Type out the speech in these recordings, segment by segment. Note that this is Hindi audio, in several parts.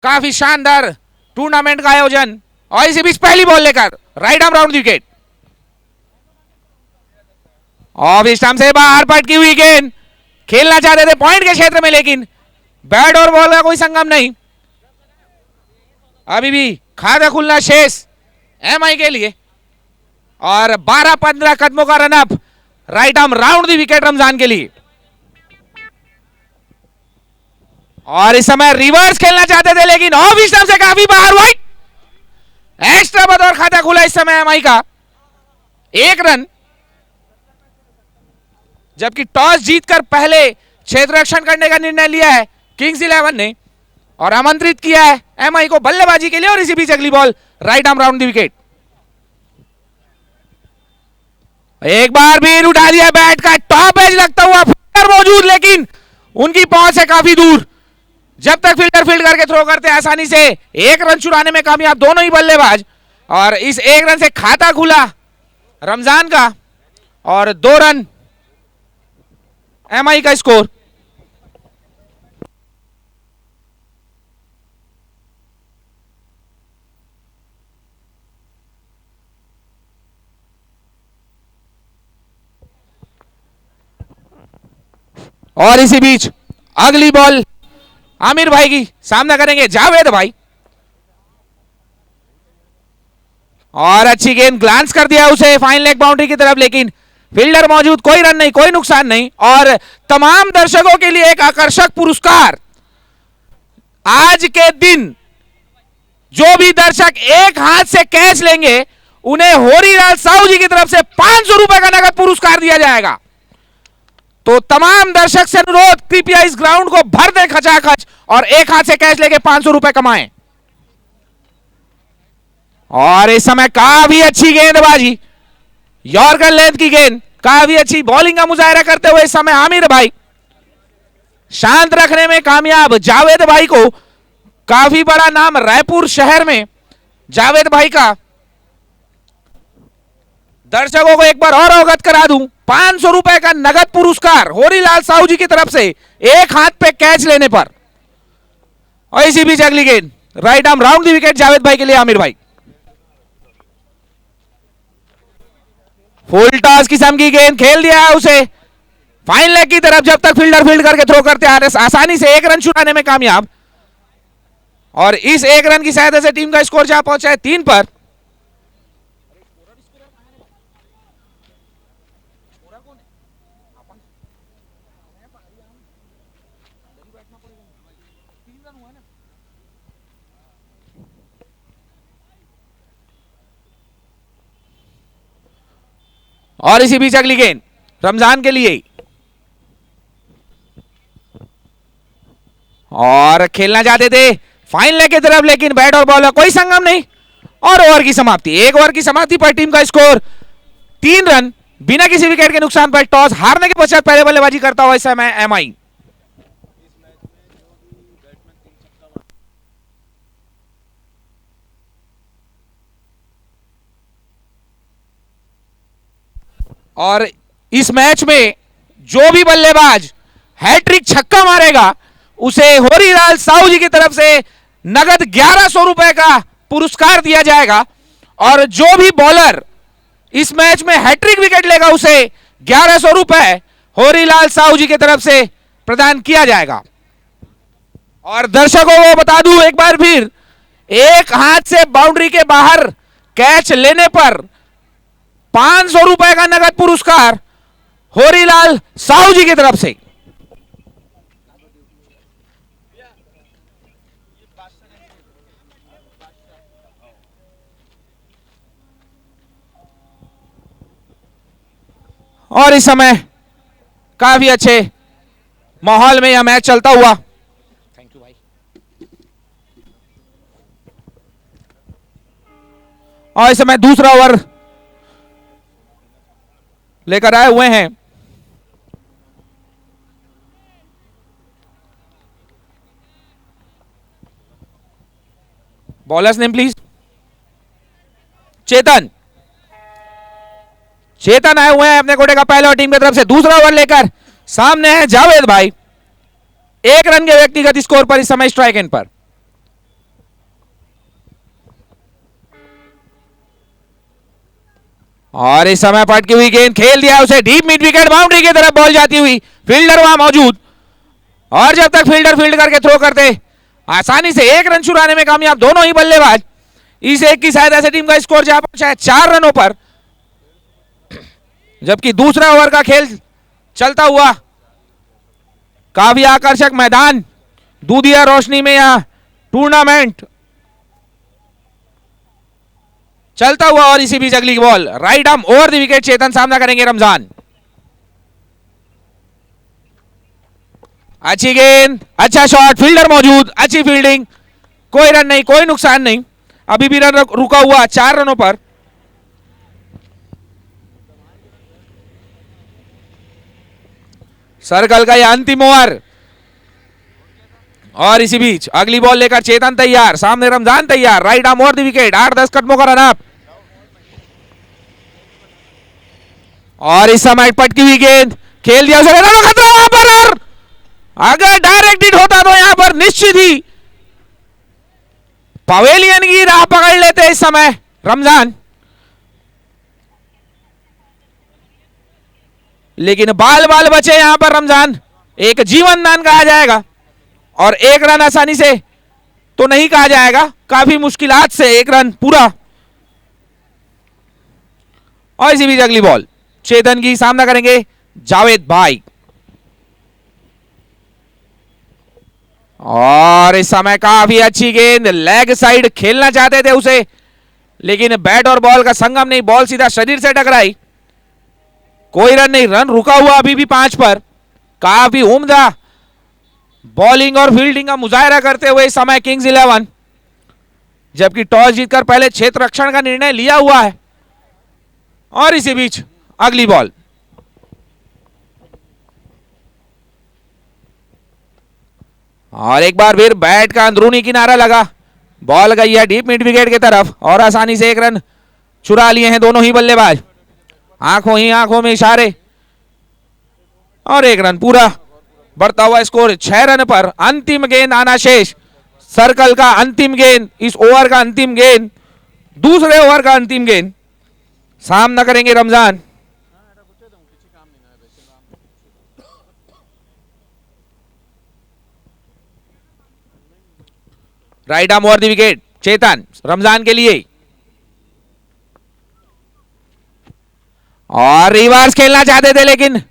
काफी शानदार टूर्नामेंट का आयोजन, और इसी बीच पहली बॉल लेकर right arm round wicket. Off stump से बाहर पटकी हुई गेंद, खेलना चाहते थे पॉइंट के क्षेत्र में, लेकिन बैट और बॉल का कोई संगम नहीं। अभी भी खाता खुलना शेष एमआई के लिए, और 12-15 कदमों का रनअप राइट आर्म राउंड दी विकेट रमजान के लिए। और इस समय रिवर्स खेलना चाहते थे, लेकिन ऑफ स्टंप से काफी बाहर, वाइड एक्स्ट्रा बतौर खाता खुला इस समय एमआई का 1 रन। जबकि टॉस जीतकर पहले क्षेत्र रक्षण करने का निर्णय लिया है किंग्स 11 ने, और आमंत्रित किया है एमआई को बल्लेबाजी के लिए। और इसी बीच अगली बॉल राइट आर्म राउंड दी विकेट। एक बार भी उठा दिया बैट का टॉप एज लगता हुआ फील्डर मौजूद, लेकिन उनकी पहुंच से काफी दूर। जब तक फील्डर फील्ड करके थ्रो करते आसानी से 1 रन चुराने में कामयाब दोनों ही बल्लेबाज, और इस 1 रन से खाता खुला रमजान का, और 2 रन एमआई का स्कोर। और इसी बीच अगली बॉल आमिर भाई की सामना करेंगे जावेद भाई, और अच्छी गेंद ग्लांस कर दिया उसे फाइन लेग बाउंड्री की तरफ, लेकिन फील्डर मौजूद, कोई रन नहीं, कोई नुकसान नहीं। और तमाम दर्शकों के लिए एक आकर्षक पुरस्कार। आज के दिन जो भी दर्शक एक हाथ से कैच लेंगे, उन्हें होरीलाल साहू जी की तरफ से 500 रुपए का नगद पुरस्कार दिया जाएगा। तो तमाम दर्शक से अनुरोध, कृपया इस ग्राउंड को भर दें खचाखच, और एक हाथ से कैच लेके 500 रुपए कमाएं। और इस समय काफी अच्छी गेंदबाजी, यॉर्कर लेंथ की गेंद, काफी अच्छी बॉलिंग का मुजाहरा करते हुए इस समय आमिर भाई शांत रखने में कामयाब। जावेद भाई को काफी बड़ा नाम रायपुर शहर में जावेद भाई का। दर्शकों को एक बार और अवगत करा दूं, 500 रुपए का नगद पुरस्कार होरीलाल साहू जी की तरफ से एक हाथ पे कैच लेने पर। और इसी बीच अगली गेंद राइट आर्म राउंड दी विकेट जावेद भाई के लिए आमिर भाई। फुल टॉस किस्म की गेंद खेल दिया है उसे फाइन लेग की तरफ, जब तक फील्डर फील्ड करके थ्रो करते आ रहे, आसानी से 1 रन छुड़ाने में कामयाब। और इस 1 रन की सहायता से टीम का स्कोर जहां पहुंचा है 3 पर। और इसी बीच अगली गेंद रमजान के लिए, और खेलना चाहते थे फाइन लेग की तरफ, लेकिन बैट और बॉल का कोई संगम नहीं। और ओवर की समाप्ति, 1 ओवर की समाप्ति पर टीम का स्कोर 3 रन बिना किसी विकेट के नुकसान पर। टॉस हारने के पश्चात पहले बल्लेबाजी करता हुआ इस समय एमआई। और इस मैच में जो भी बल्लेबाज हैट्रिक छक्का मारेगा, उसे होरीलाल साहू जी की तरफ से नगद 1100 रुपए का पुरस्कार दिया जाएगा। और जो भी बॉलर इस मैच में हैट्रिक विकेट लेगा, उसे 1100 रुपए होरीलाल साहू जी की तरफ से प्रदान किया जाएगा। और दर्शकों को बता दूं एक बार फिर, एक हाथ से बाउंड्री के बाहर कैच लेने पर 500 रुपए का नगद पुरस्कार होरीलाल साहू जी की तरफ से। और इस समय काफी अच्छे माहौल में यह मैच चलता हुआ, थैंक यू भाई। और इस समय दूसरा ओवर लेकर आए हुए हैं बॉलर्स नेम प्लीज। चेतन आए हुए हैं अपने कोटे का पहले, और टीम की तरफ से दूसरा ओवर लेकर सामने है जावेद भाई। 1 रन के व्यक्तिगत स्कोर पर इस समय स्ट्राइक एंड पर। और इस समय पटकी हुई गेंद खेल दिया उसे डीप मिड विकेट बाउंड्री की तरफ बॉल जाती हुई, फील्डर वहां मौजूद, और जब तक फील्डर फील्ड करके थ्रो करते आसानी से एक रन चुराने में कामयाब दोनों ही बल्लेबाज। इस एक की सहायता से टीम का स्कोर जा पहुंचा है 4 रनों पर, जबकि दूसरा ओवर का खेल चलता हुआ काफी आकर्षक मैदान दूधिया रोशनी में यह टूर्नामेंट चलता हुआ। और इसी बीच अगली ball right arm over the wicket, Chetan सामना करेंगे रमजान। अच्छी गेंद, अच्छा शॉट, फील्डर मौजूद, अच्छी फील्डिंग, कोई रन नहीं, कोई नुकसान नहीं, अभी भी रन रुका हुआ 4 रनों पर। सर्कल का यह अंतिम ओवर, और इसी बीच अगली बॉल लेकर चेतन तैयार, सामने रमजान तैयार, right arm over the wicket, 8-10 कदमों का रन अप। और इस समय पटकी हुई गेंद खेल दिया उसे, खतरा वहां पर, और अगर डायरेक्ट हिट होता तो यहां पर निश्चित ही पवेलियन की राह पकड़ लेते इस समय रमजान, लेकिन बाल बाल बचे यहां पर रमजान। एक जीवन दान कहा जाएगा, और एक रन आसानी से तो नहीं कहा जाएगा, काफी मुश्किलात से एक रन पूरा। और इसी बीच अगली बॉल चेतन की, सामना करेंगे जावेद भाई। और इस समय काफी अच्छी गेंद, लेग साइड खेलना चाहते थे उसे, लेकिन बैट और बॉल का संगम नहीं, बॉल सीधा शरीर से टकराई, कोई रन नहीं, रन रुका हुआ अभी भी 5 पर। काफी उम्दा बॉलिंग और फील्डिंग का मुजाहरा करते हुए इस समय किंग्स 11, जबकि टॉस जीतकर पहले क्षेत्र रक्षण का निर्णय लिया हुआ है। और इसी बीच अगली बॉल, और एक बार फिर बैट का अंदरूनी किनारा लगा, बॉल गई है डीप मिड विकेट की तरफ, और आसानी से एक रन चुरा लिए हैं दोनों ही बल्लेबाज, आंखों ही आंखों में इशारे, और एक रन पूरा, बढ़ता हुआ स्कोर 6 रन पर। अंतिम गेंद आना शेष, सर्कल का अंतिम गेंद, इस ओवर का अंतिम गेंद, दूसरे ओवर का अंतिम गेंद, सामना करेंगे Ramzan. Right arm over the wicket, Chetan Ramzan के लिए, और रिवर्स खेलना चाहते थे लेकिन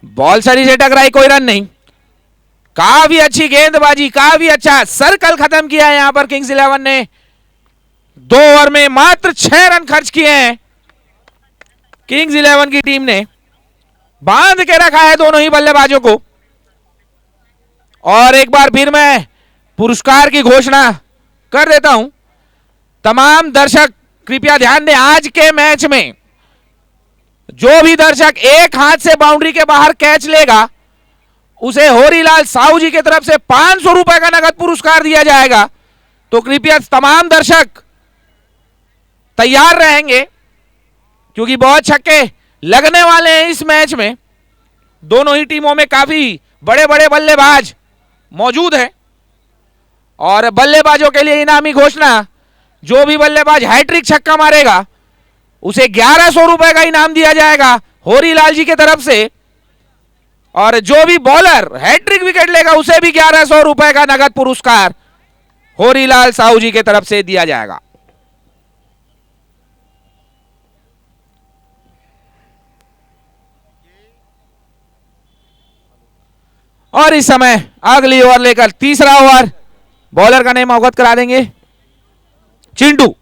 बॉल शरीर से टकराई, कोई रन नहीं। काफी अच्छी गेंदबाजी, काफी अच्छा सर्कल खत्म किया है यहां पर किंग्स 11 ने, 2 ओवर में मात्र 6 रन खर्च किए हैं किंग्स 11 की टीम ने, बांध के रखा है दोनों ही बल्लेबाजों को। और एक बार फिर मैं पुरस्कार की घोषणा कर देता हूं, तमाम दर्शक कृपया ध्यान दें, आज के मैच में जो भी दर्शक एक हाथ से बाउंड्री के बाहर कैच लेगा उसे होरीलाल साहू जी की तरफ से 500 रुपए का नगद पुरस्कार दिया जाएगा। तो कृपया तमाम दर्शक तैयार रहेंगे, क्योंकि बहुत छक्के लगने वाले हैं इस मैच में, दोनों ही टीमों में काफी बड़े बड़े बल्लेबाज मौजूद हैं। और बल्लेबाजों के लिए इनामी घोषणा, जो भी बल्लेबाज हैट्रिक छक्का मारेगा उसे 1100 रुपए का इनाम दिया जाएगा होरीलाल जी की तरफ से, और जो भी बॉलर हैट्रिक विकेट लेगा उसे भी 1100 रुपए का नगद पुरस्कार होरीलाल साहू जी की तरफ से दिया जाएगा। और इस समय अगली ओवर लेकर तीसरा ओवर, बॉलर का नाम अवगत करा देंगे, चिंटू।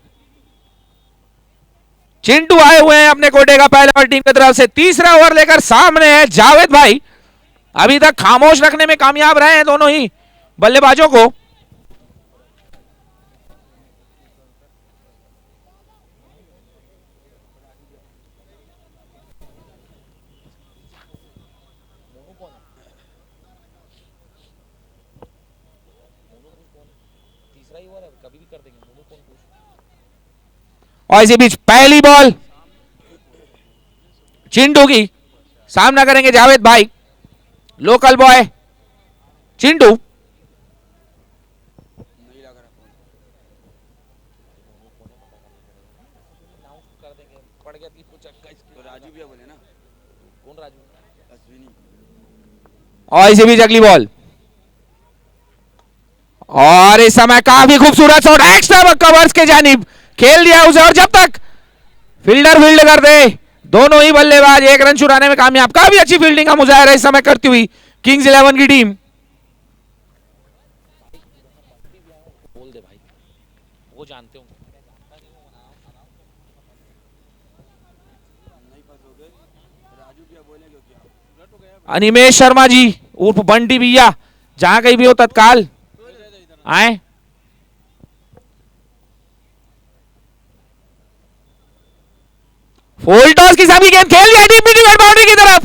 चिंटू आए हुए हैं अपने कोटे का पहले ओवर टीम की तरफ से, तीसरा ओवर लेकर सामने है जावेद भाई। अभी तक खामोश रखने में कामयाब रहे हैं दोनों ही बल्लेबाजों को। और इसी बीच पहली बॉल चिंटू की, सामना करेंगे जावेद भाई, लोकल बॉय चिंटू। और इसे भी अगली बॉल, और इस समय काफी खूबसूरत शॉट एक्स्ट्रा कवर्स के जानिब खेल दिया उसे, और जब तक फील्डर फील्ड कर दे दोनों ही बल्लेबाज एक रन चुराने में कामयाब। काफी अच्छी फील्डिंग का मुजाहरा इस समय करती हुई किंग्स 11 की टीम। बोल दे भाई, वो जानते होंगे। अनिमेश शर्मा जी उर्फ बंटी भैया, जहां कहीं भी हो तत्काल आए। फुल टॉस की सभी गेंद खेल दिया डीप मिड बाउंड्री की तरफ,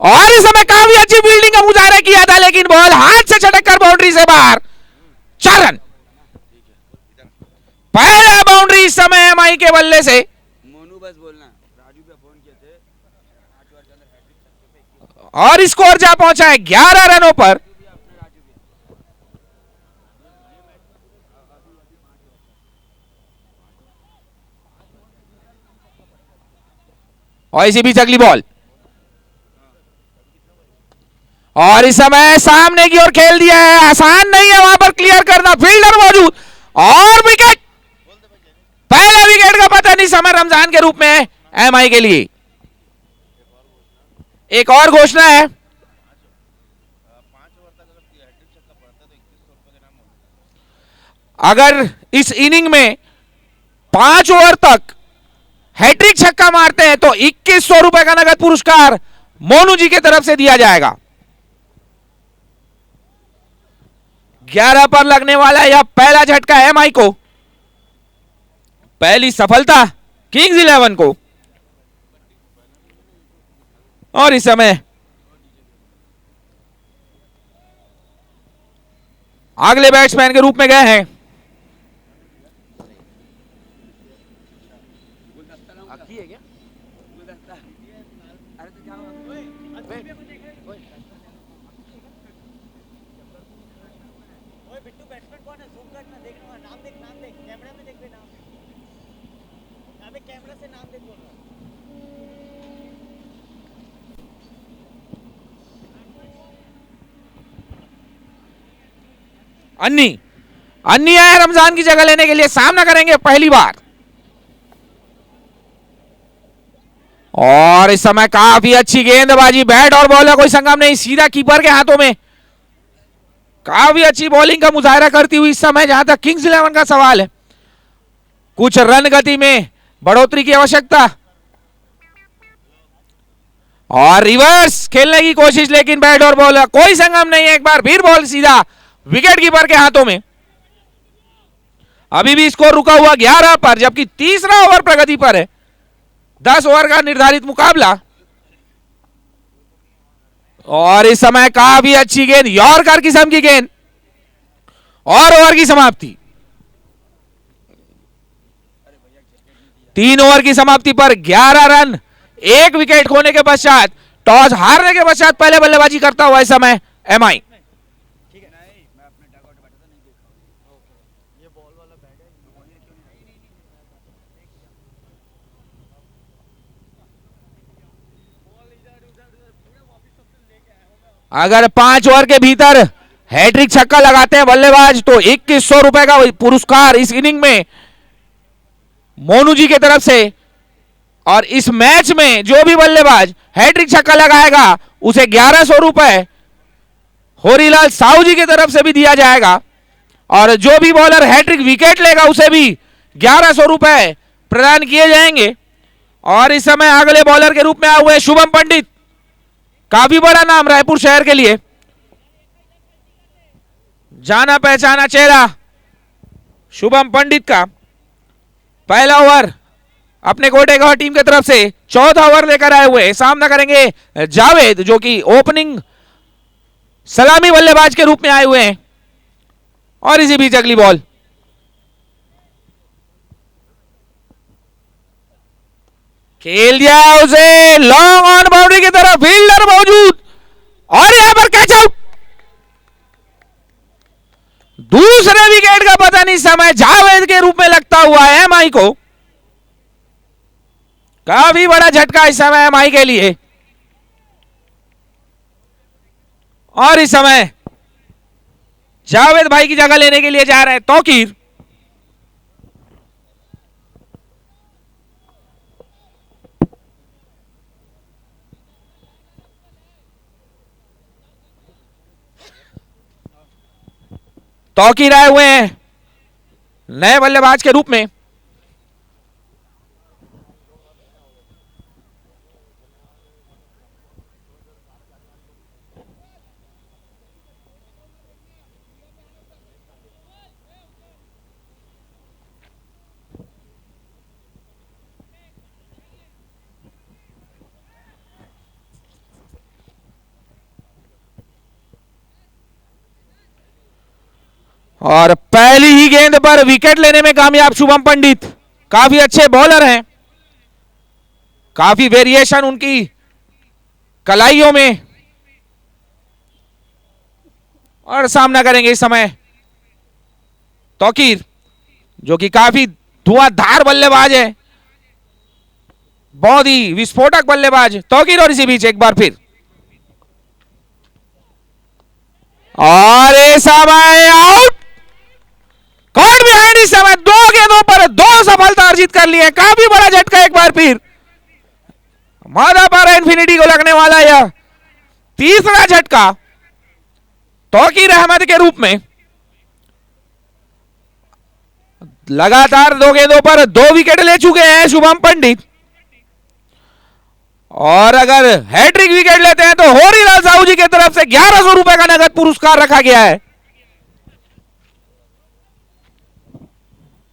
और इस समय काफी अच्छी फील्डिंग का मुजाहरा किया था, लेकिन बॉल हाथ से छटक कर बाउंड्री से बाहर। 4 रन। पहला बाउंड्री इस समय एमआई के बल्ले से। मोनू बस बोलना, राजू पे फोन किए थे, और स्कोर जा पहुंचा है 11 रनों पर। और इसी बीच अगली बॉल, और इस समय सामने की ओर खेल दिया है, आसान नहीं है वहां पर क्लियर करना, फील्डर मौजूद, और विकेट। पहला विकेट का पता नहीं समय रमजान के रूप में एमआई के लिए। एक और घोषणा है, अगर इस इनिंग में 5 ओवर तक हैट्रिक छक्का मारते हैं तो 2100 रुपए का नगद पुरस्कार मोनू जी की तरफ से दिया जाएगा। 11 पर लगने वाला यह पहला झटका एमआई को, पहली सफलता किंग्स 11 को। और इस समय अगले बैट्समैन के रूप में गए हैं अन्नी। अन्नी आए रमजान की जगह लेने के लिए, सामना करेंगे पहली बार। और इस समय काफी अच्छी गेंदबाजी, बैट और बॉल का कोई संगम नहीं, सीधा कीपर के हाथों में। काफी अच्छी बॉलिंग का मुजाहरा करती हुई इस समय जहां तक किंग्स 11 का सवाल है, कुछ रन गति में बढ़ोतरी की आवश्यकता, और रिवर्स खेलने की कोशिश, लेकिन बैट और बॉल कोई संगम नहीं है। एक बार फिर बॉल सीधा विकेट कीपर के हाथों में। अभी भी स्कोर रुका हुआ 11 पर, जबकि तीसरा ओवर प्रगति पर है। 10 ओवर का निर्धारित मुकाबला, और इस समय काफी अच्छी गेंद, यॉर्कर किस्म की गेंद, और ओवर की समाप्ति। 3 ओवर की समाप्ति पर 11 रन, 1 विकेट खोने के पश्चात, टॉस हारने के पश्चात पहले बल्लेबाजी करता हुआ इस समय एमआई। अगर 5 ओवर के भीतर हैट्रिक छक्का लगाते हैं बल्लेबाज तो 2100 रुपए का पुरस्कार इस इनिंग में मोनू जी की तरफ से, और इस मैच में जो भी बल्लेबाज हैट्रिक छक्का लगाएगा उसे 1100 रुपए होरीलाल साहू जी की तरफ से भी दिया जाएगा, और जो भी बॉलर हैट्रिक विकेट लेगा उसे भी 1100 रुपए प्रदान किए जाएंगे। और इस समय अगले बॉलर के रूप में आए हुए शुभम पंडित, काफी बड़ा नाम रायपुर शहर के लिए, जाना पहचाना चेहरा शुभम पंडित का। पहला ओवर अपने कोटेगढ़ टीम की तरफ से, चौथा ओवर लेकर आए हुए सामना करेंगे जावेद, जो कि ओपनिंग सलामी बल्लेबाज के रूप में आए हुए हैं। और इसी बीच अगली बॉल, खेल दिया उसे लॉन्ग ऑन बाउंड्री की तरफ, फील्डर मौजूद, और यहां पर कैच आउट। दूसरे विकेट का पता नहीं समय जावेद के रूप में लगता हुआ है एमआई को। काफी बड़ा झटका इस समय एमआई के लिए। और इस समय जावेद भाई की जगह लेने के लिए जा रहे हैं तौकीर। तौकीर आए हुए हैं नए बल्लेबाज के रूप में। और पहली ही गेंद पर विकेट लेने में कामयाब शुभम पंडित। काफी अच्छे बॉलर हैं, काफी वेरिएशन उनकी कलाइयों में, और सामना करेंगे इस समय तौकीर जो कि काफी धुआंधार बल्लेबाज है, बहुत ही विस्फोटक बल्लेबाज तौकीर। और इसी बीच एक बार फिर और इस समय आउट। कॉट बिहाइंड इस समय 2 गेंदों पर 2 सफलता अर्जित कर लिए। काफी बड़ा झटका एक बार फिर मादा पारा इन्फिनिटी को लगने वाला यह तीसरा झटका तौकीर अहमद के रूप में। लगातार 2 गेंदों पर 2 विकेट ले चुके हैं शुभम पंडित, और अगर हैट्रिक विकेट लेते हैं तो होरीलाल साहू जी की तरफ से 1100 रुपए का नगद पुरस्कार रखा गया है।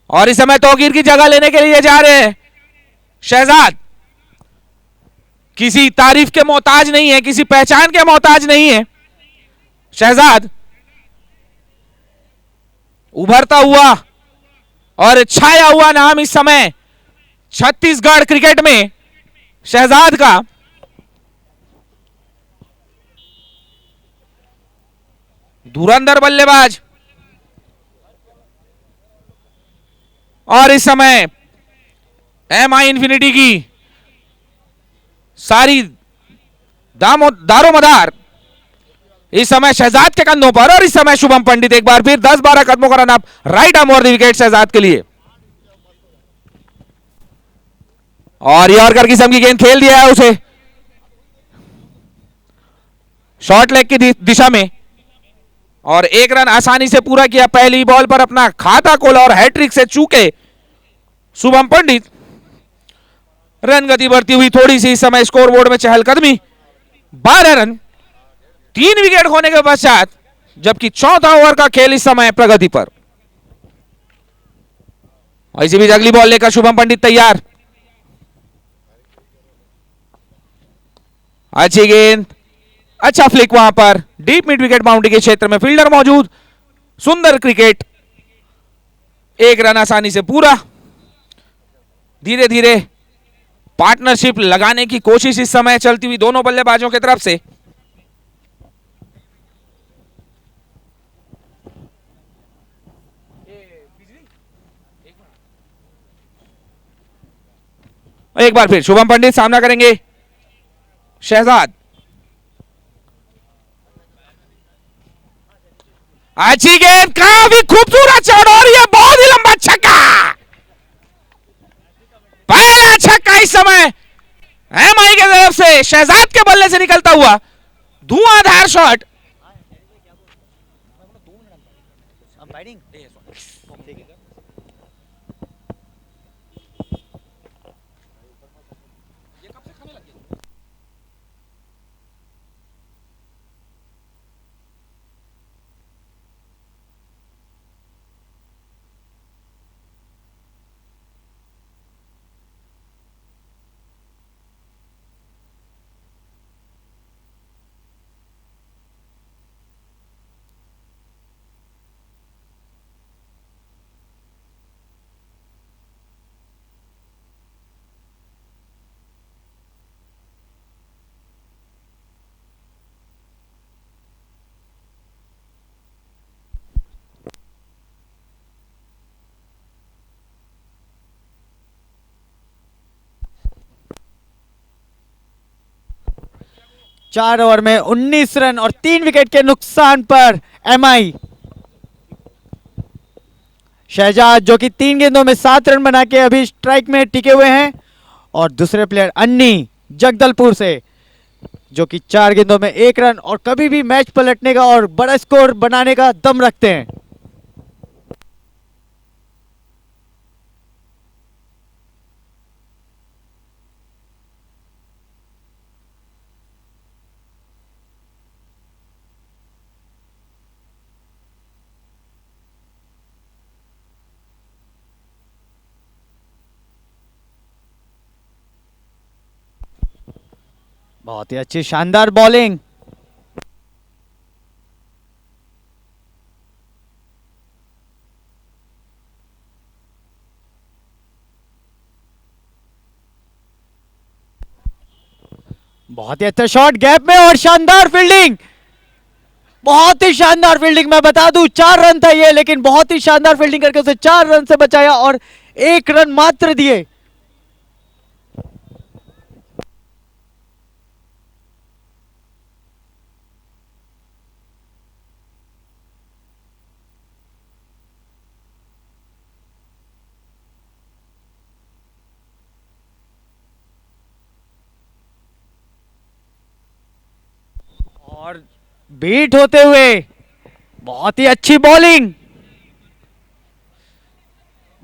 और इस समय तौकीर की जगह लेने के लिए जा रहे हैं शहजाद। किसी तारीफ के मोहताज नहीं है, किसी पहचान के मोहताज नहीं है शहजाद। उभरता हुआ और छाया हुआ नाम इस समय छत्तीसगढ़ क्रिकेट में शहजाद का। धुरंधर बल्लेबाज। और इस समय एमआई इन्फिनिटी की सारी दारोमदार इस समय शहजाद के कंधों पर। और इस समय शुभम पंडित एक बार फिर 10-12 कदमों का run up, right arm over the wicket Shahzad के लिए। और यॉर्कर किस्म की गेंद खेल दिया है उसे शॉर्ट लेग की दिशा में, और 1 रन आसानी से पूरा किया। पहली बॉल पर अपना खाता खोला और हैट्रिक से चूके शुभम पंडित। रन गति बढ़ती हुई थोड़ी सी इस समय स्कोरबोर्ड में चहलकदमी। 12 रन 3 विकेट खोने के पश्चात, जबकि चौथा ओवर का खेल इस समय प्रगति पर। और इसी बीच अगली बॉल लेकर शुभम पंडित तैयार। अच्छी गेंद, अच्छा फ्लिक वहां पर डीप मिड विकेट बाउंड्री के क्षेत्र में फील्डर मौजूद। सुंदर क्रिकेट, 1 रन आसानी से पूरा। धीरे धीरे पार्टनरशिप लगाने की कोशिश इस समय चलती हुई दोनों बल्लेबाजों की तरफ से। एक बार फिर शुभम पंडित सामना करेंगे शहजाद। अच्छी गेंद, काफी खूबसूरत शॉट, और यह बहुत ही लंबा छक्का। पहला छक्का इस समय एमआई की तरफ से शहजाद के बल्ले से निकलता हुआ धुआंधार शॉट। 4 ओवर में 19 रन और 3 विकेट के नुकसान पर एमआई। शहजाद जो कि 3 गेंदों में 7 रन बना के अभी स्ट्राइक में टिके हुए हैं, और दूसरे प्लेयर अन्नी जगदलपुर से जो कि 4 गेंदों में 1 रन और कभी भी मैच पलटने का और बड़ा स्कोर बनाने का दम रखते हैं। बहुत ही अच्छी शानदार बॉलिंग। बहुत ही अच्छा शॉट गैप में और शानदार फील्डिंग, बहुत ही शानदार फील्डिंग। मैं बता दूं 4 रन था ये, लेकिन बहुत ही शानदार फील्डिंग करके उसे 4 रन से बचाया और 1 रन मात्र दिए। और बीट होते हुए बहुत ही अच्छी बॉलिंग,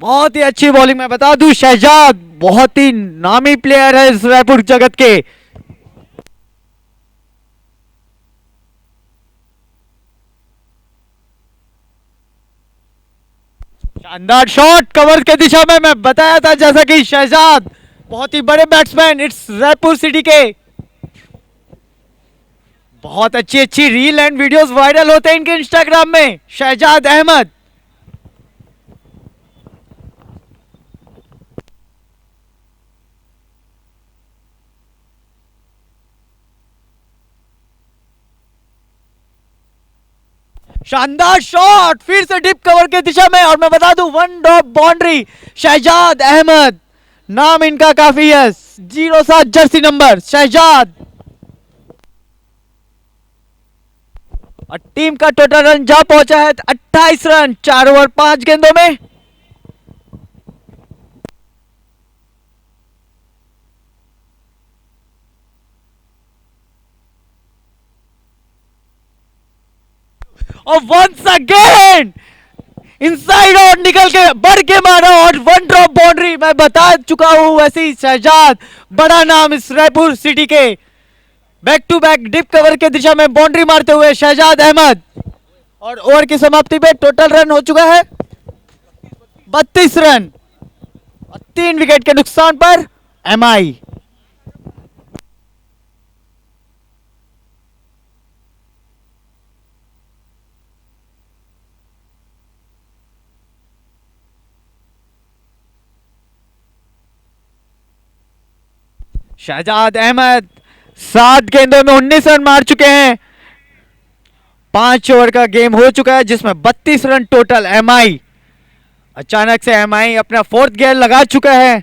बहुत ही अच्छी बॉलिंग। मैं बता दूं शहजाद बहुत ही नामी प्लेयर है इस रायपुर जगत के। शानदार शॉट कवर के दिशा में। मैं बताया था जैसा कि शहजाद बहुत ही बड़े बैट्समैन इट्स रायपुर सिटी के। बहुत अच्छी अच्छी रील एंड वीडियोस वायरल होते हैं इनके इंस्टाग्राम में। शहजाद अहमद शानदार शॉट फिर से डिप कवर के दिशा में, और मैं बता दूं 1 ड्रॉप बाउंड्री। शहजाद अहमद नाम इनका काफी है, 07 जर्सी नंबर शहजाद। और टीम का टोटल रन जा पहुंचा है 28 रन 4 ओवर 5 गेंदों में। और वंस अगेन इनसाइड आउट निकल के बढ़ के मारा और 1 ड्रॉप बाउंड्री। मैं बता चुका हूं वैसे ही शहजाद बड़ा नाम इस रायपुर सिटी के। Back to back deep cover के दिशा में बाउंड्री मारते हुए शहजाद अहमद। और ओवर की समाप्ति पे टोटल रन हो चुका है 32 रन और 3 विकेट के नुकसान पर एमआई। शहजाद अहमद 7 गेंदों में 19 रन मार चुके हैं। 5 ओवर का गेम हो चुका है जिसमें 32 रन टोटल। एमआई अचानक से एमआई अपना 4th गियर लगा चुका है।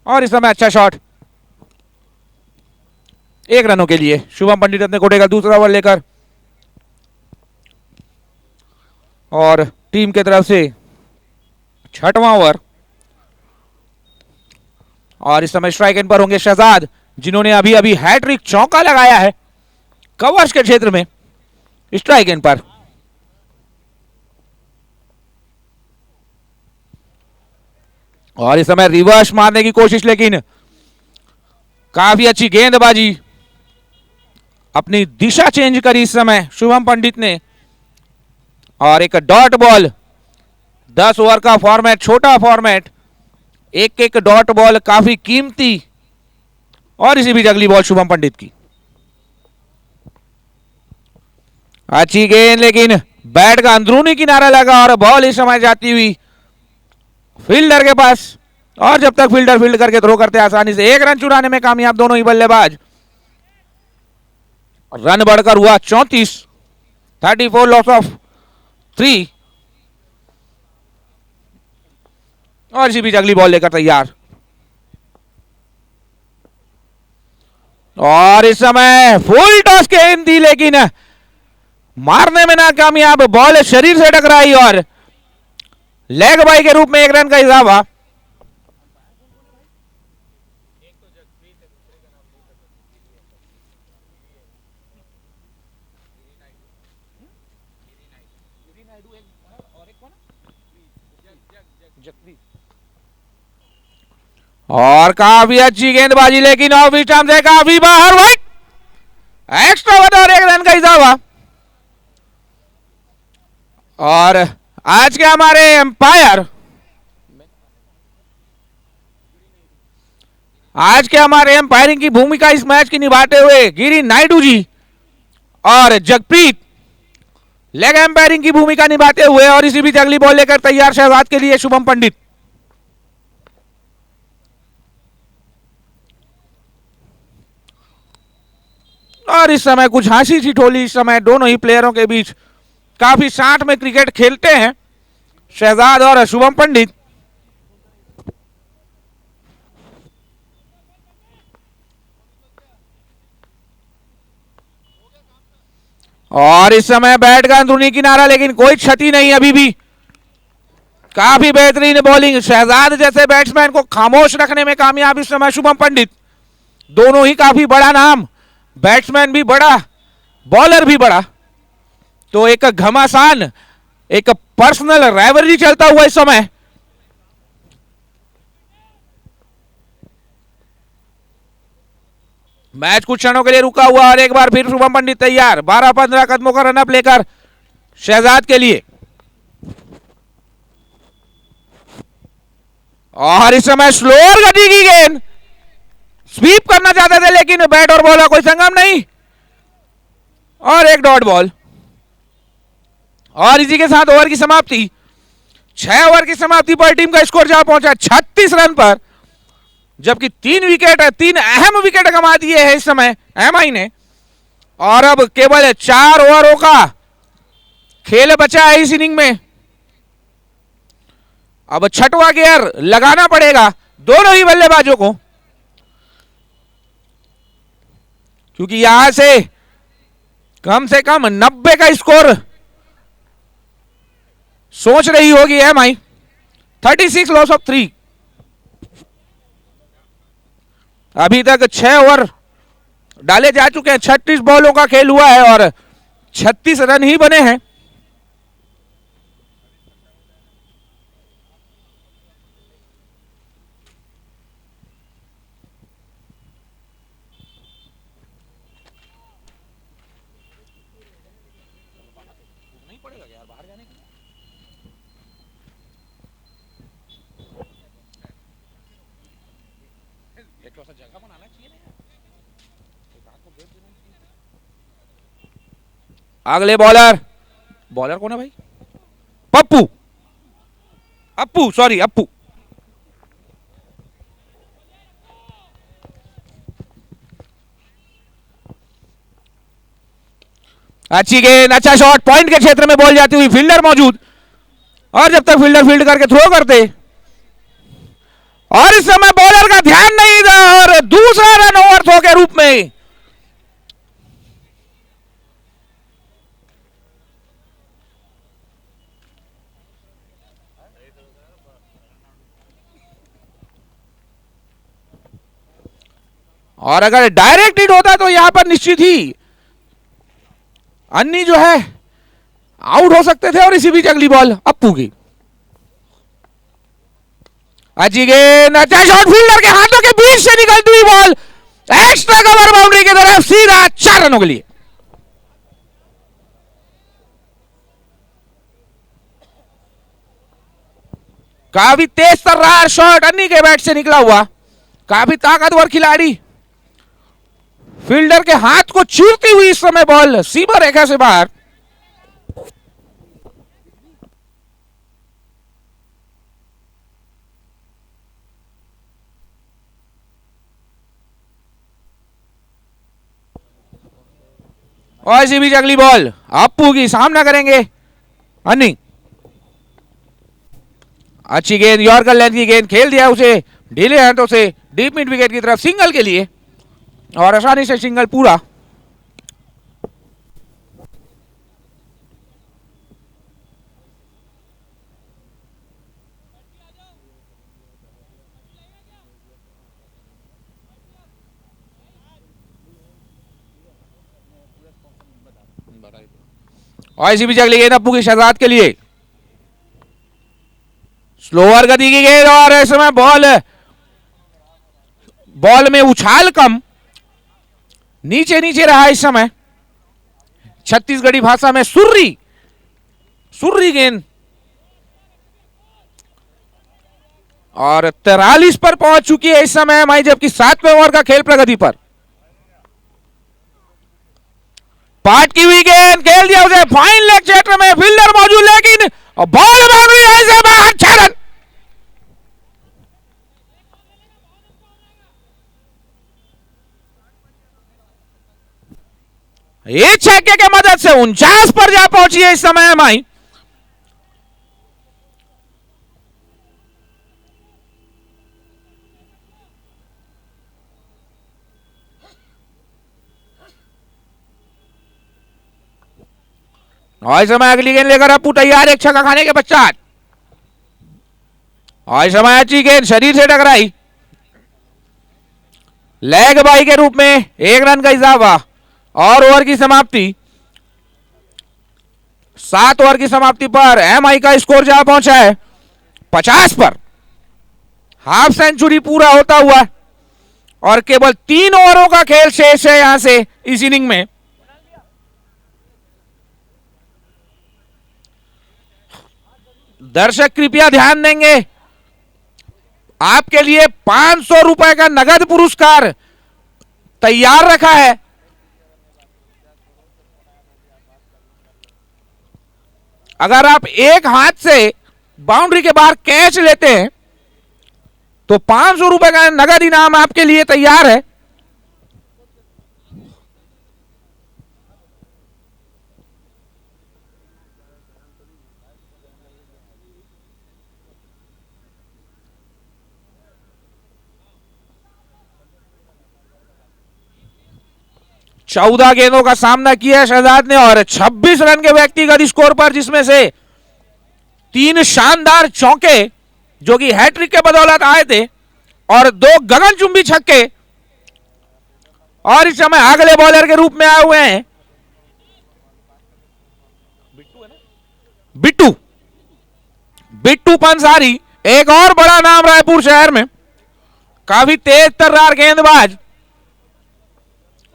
और इस समय अच्छा शॉट 1 रनों के लिए। शुभम पंडित अपने कोटे का दूसरा ओवर लेकर, और टीम की तरफ से 6वां ओवर। और इस समय स्ट्राइक एंड पर होंगे शहजाद, जिन्होंने अभी अभी हैट्रिक चौका लगाया है कवर्स के क्षेत्र में स्ट्राइक एंड पर। और इस समय रिवर्स मारने की कोशिश, लेकिन काफी अच्छी गेंदबाजी, अपनी दिशा चेंज करी इस समय शुभम पंडित ने। और एक डॉट बॉल, 10 ओवर का फॉर्मेट, छोटा फॉर्मेट, एक एक डॉट बॉल काफी कीमती और इसी बीच अगली बॉल शुभम पंडित की। अच्छी गेंद, लेकिन बैट का अंदरूनी किनारा लगा और बॉल इस समय जाती हुई फील्डर के पास। और जब तक फील्डर फील्ड करके थ्रो करते आसानी से 1 रन चुराने में कामयाब दोनों ही बल्लेबाज। रन बढ़कर हुआ 34, 34 लॉस ऑफ 3। और इसी बीच अगली बॉल लेकर तैयार। और इस समय फुल टॉस गेंद दी, लेकिन मारने में नाकामयाब। बॉल शरीर से टकराई और लेग बाई के रूप में 1 रन का इजाफा। और काफी अच्छी गेंदबाजी, लेकिन ऑफ स्टंप से काफी बाहर। वाइड, एक्स्ट्रा बता 1 रन का इजाफा। और आज के हमारे एम्पायर, आज के हमारे एम्पायरिंग की भूमिका इस मैच की निभाते हुए गिरी नायडू जी और जगप्रीत लेग एम्पायरिंग की भूमिका निभाते हुए। और इसी बीच अगली बॉल लेकर तैयार शहजाद के लिए शुभम पंडित। और इस समय कुछ हंसी ठिठोली इस समय दोनों ही प्लेयरों के बीच काफी साथ में क्रिकेट खेलते हैं शहजाद और शुभम पंडित। और इस समय बैट का अंदरूनी किनारा, लेकिन कोई क्षति नहीं अभी भी। काफी बेहतरीन बॉलिंग, शहजाद जैसे बैट्समैन को खामोश रखने में कामयाब इस समय शुभम पंडित। दोनों ही काफी बड़ा नाम, बैट्समैन भी बड़ा, बॉलर भी बड़ा। तो एक घमासान, एक पर्सनल राइवलरी चलता हुआ इस समय। मैच कुछ क्षणों के लिए रुका हुआ और एक बार फिर शुभम पंडित तैयार। 12-15 कदमों का रनअप लेकर शहजाद के लिए। और इस समय स्लोअर गति की गेंद, स्वीप करना चाहते थे लेकिन बैट और बॉल का कोई संगम नहीं। और एक डॉट बॉल। और इसी के साथ ओवर की समाप्ति। 6 ओवर की समाप्ति पर टीम का स्कोर जहां पहुंचा 36 रन पर, जबकि 3 अहम विकेट कमा दिए हैं इस समय एमआई ने। और अब केवल 4 ओवरों का खेल बचा है इस इनिंग में। अब 6वां गियर लगाना पड़ेगा दोनों ही बल्लेबाजों को, क्योंकि यहां से कम 90 का स्कोर सोच रही होगी एमआई। 36 loss of 3। अभी तक 6 ओवर डाले जा चुके हैं, 36 बॉलों का खेल हुआ है और 36 रन ही बने हैं। अगले बॉलर कौन है भाई? पप्पू, अप्पू, सॉरी अप्पू। अच्छी गेंद, अच्छा शॉट, पॉइंट के क्षेत्र में बॉल जाती हुई, फील्डर मौजूद। और जब तक फील्डर फील्ड करके थ्रो करते, और इस समय बॉलर का ध्यान नहीं था और दूसरा रन ओवर थ्रो के रूप में। और अगर डायरेक्ट हिट होता तो यहां पर निश्चित ही अन्नी जो है आउट हो सकते थे। और इसी बीच अगली बॉल अप्पू की। अच्छी गेंद, अच्छा शॉट, फील्डर के हाथों के बीच से निकलती हुई बॉल एक्स्ट्रा कवर बाउंड्री की तरफ, सीधा 4 रनों के लिए। काफी तेज तर्रार शॉट अन्नी के बैट से निकला हुआ, काफी ताकतवर खिलाड़ी फील्डर के हाथ को चीरती हुई इस समय बॉल सीमा रेखा से बाहर। और इसी बीच अगली बॉल अप्पू की सामना करेंगे हनी। अच्छी गेंद, यॉर्कर लेंथ की गेंद खेल दिया उसे ढीले हाथों से डीप मिड विकेट की तरफ सिंगल के लिए, और आसानी से सिंगल पूरा। और इसी बीच अगली गेंद अप्पू की शहजाद के लिए, स्लोअर गति की गेंद, और इस समय बॉल में उछाल कम, नीचे नीचे रहा इस समय। छत्तीसगढ़ी भाषा में सुर्री गेंद, और 43 पर पहुंच चुकी है इस समय हमारी, जबकि 7वें ओवर का खेल प्रगति पर। पाट की हुई गेंद खेल दिया उसे फाइन लेग क्षेत्र में, फील्डर मौजूद, लेकिन बॉल बाउंड्री लाइन से बाहर, 6 रन। ये छक्के की मदद से 49 पर जा पहुंची है इस समय हमारी। और इस समय अगली गेंद लेकर अप्पू तैयार, एक छक्का खाने के पश्चात। और इस समय अच्छी गेंद शरीर से टकराई, लेग बाई के रूप में 1 रन का इजाफा, और ओवर की समाप्ति 7 ओवर की समाप्ति पर एमआई का स्कोर जहां पहुंचा है 50 पर। हाफ सेंचुरी पूरा होता हुआ और केवल 3 ओवरों का खेल शेष है यहां से इस इनिंग में। दर्शक कृपया ध्यान देंगे, आपके लिए 500 रुपए का नगद पुरस्कार तैयार रखा है। अगर आप एक हाथ से बाउंड्री के बाहर कैच लेते हैं तो 500 रुपए का नगद इनाम आपके लिए तैयार है। चौदह गेंदों का सामना किया शहजाद ने, और 26 रन के व्यक्तिगत स्कोर पर, जिसमें से 3 शानदार चौके जो कि हैट्रिक के बदौलत आए थे, और 2 गगनचुंबी छक्के, और इस समय अगले बॉलर के रूप में आए हुए हैं बिट्टू पंसारी, एक और बड़ा नाम रायपुर शहर में, काफी तेज तर्रार गेंदबाज।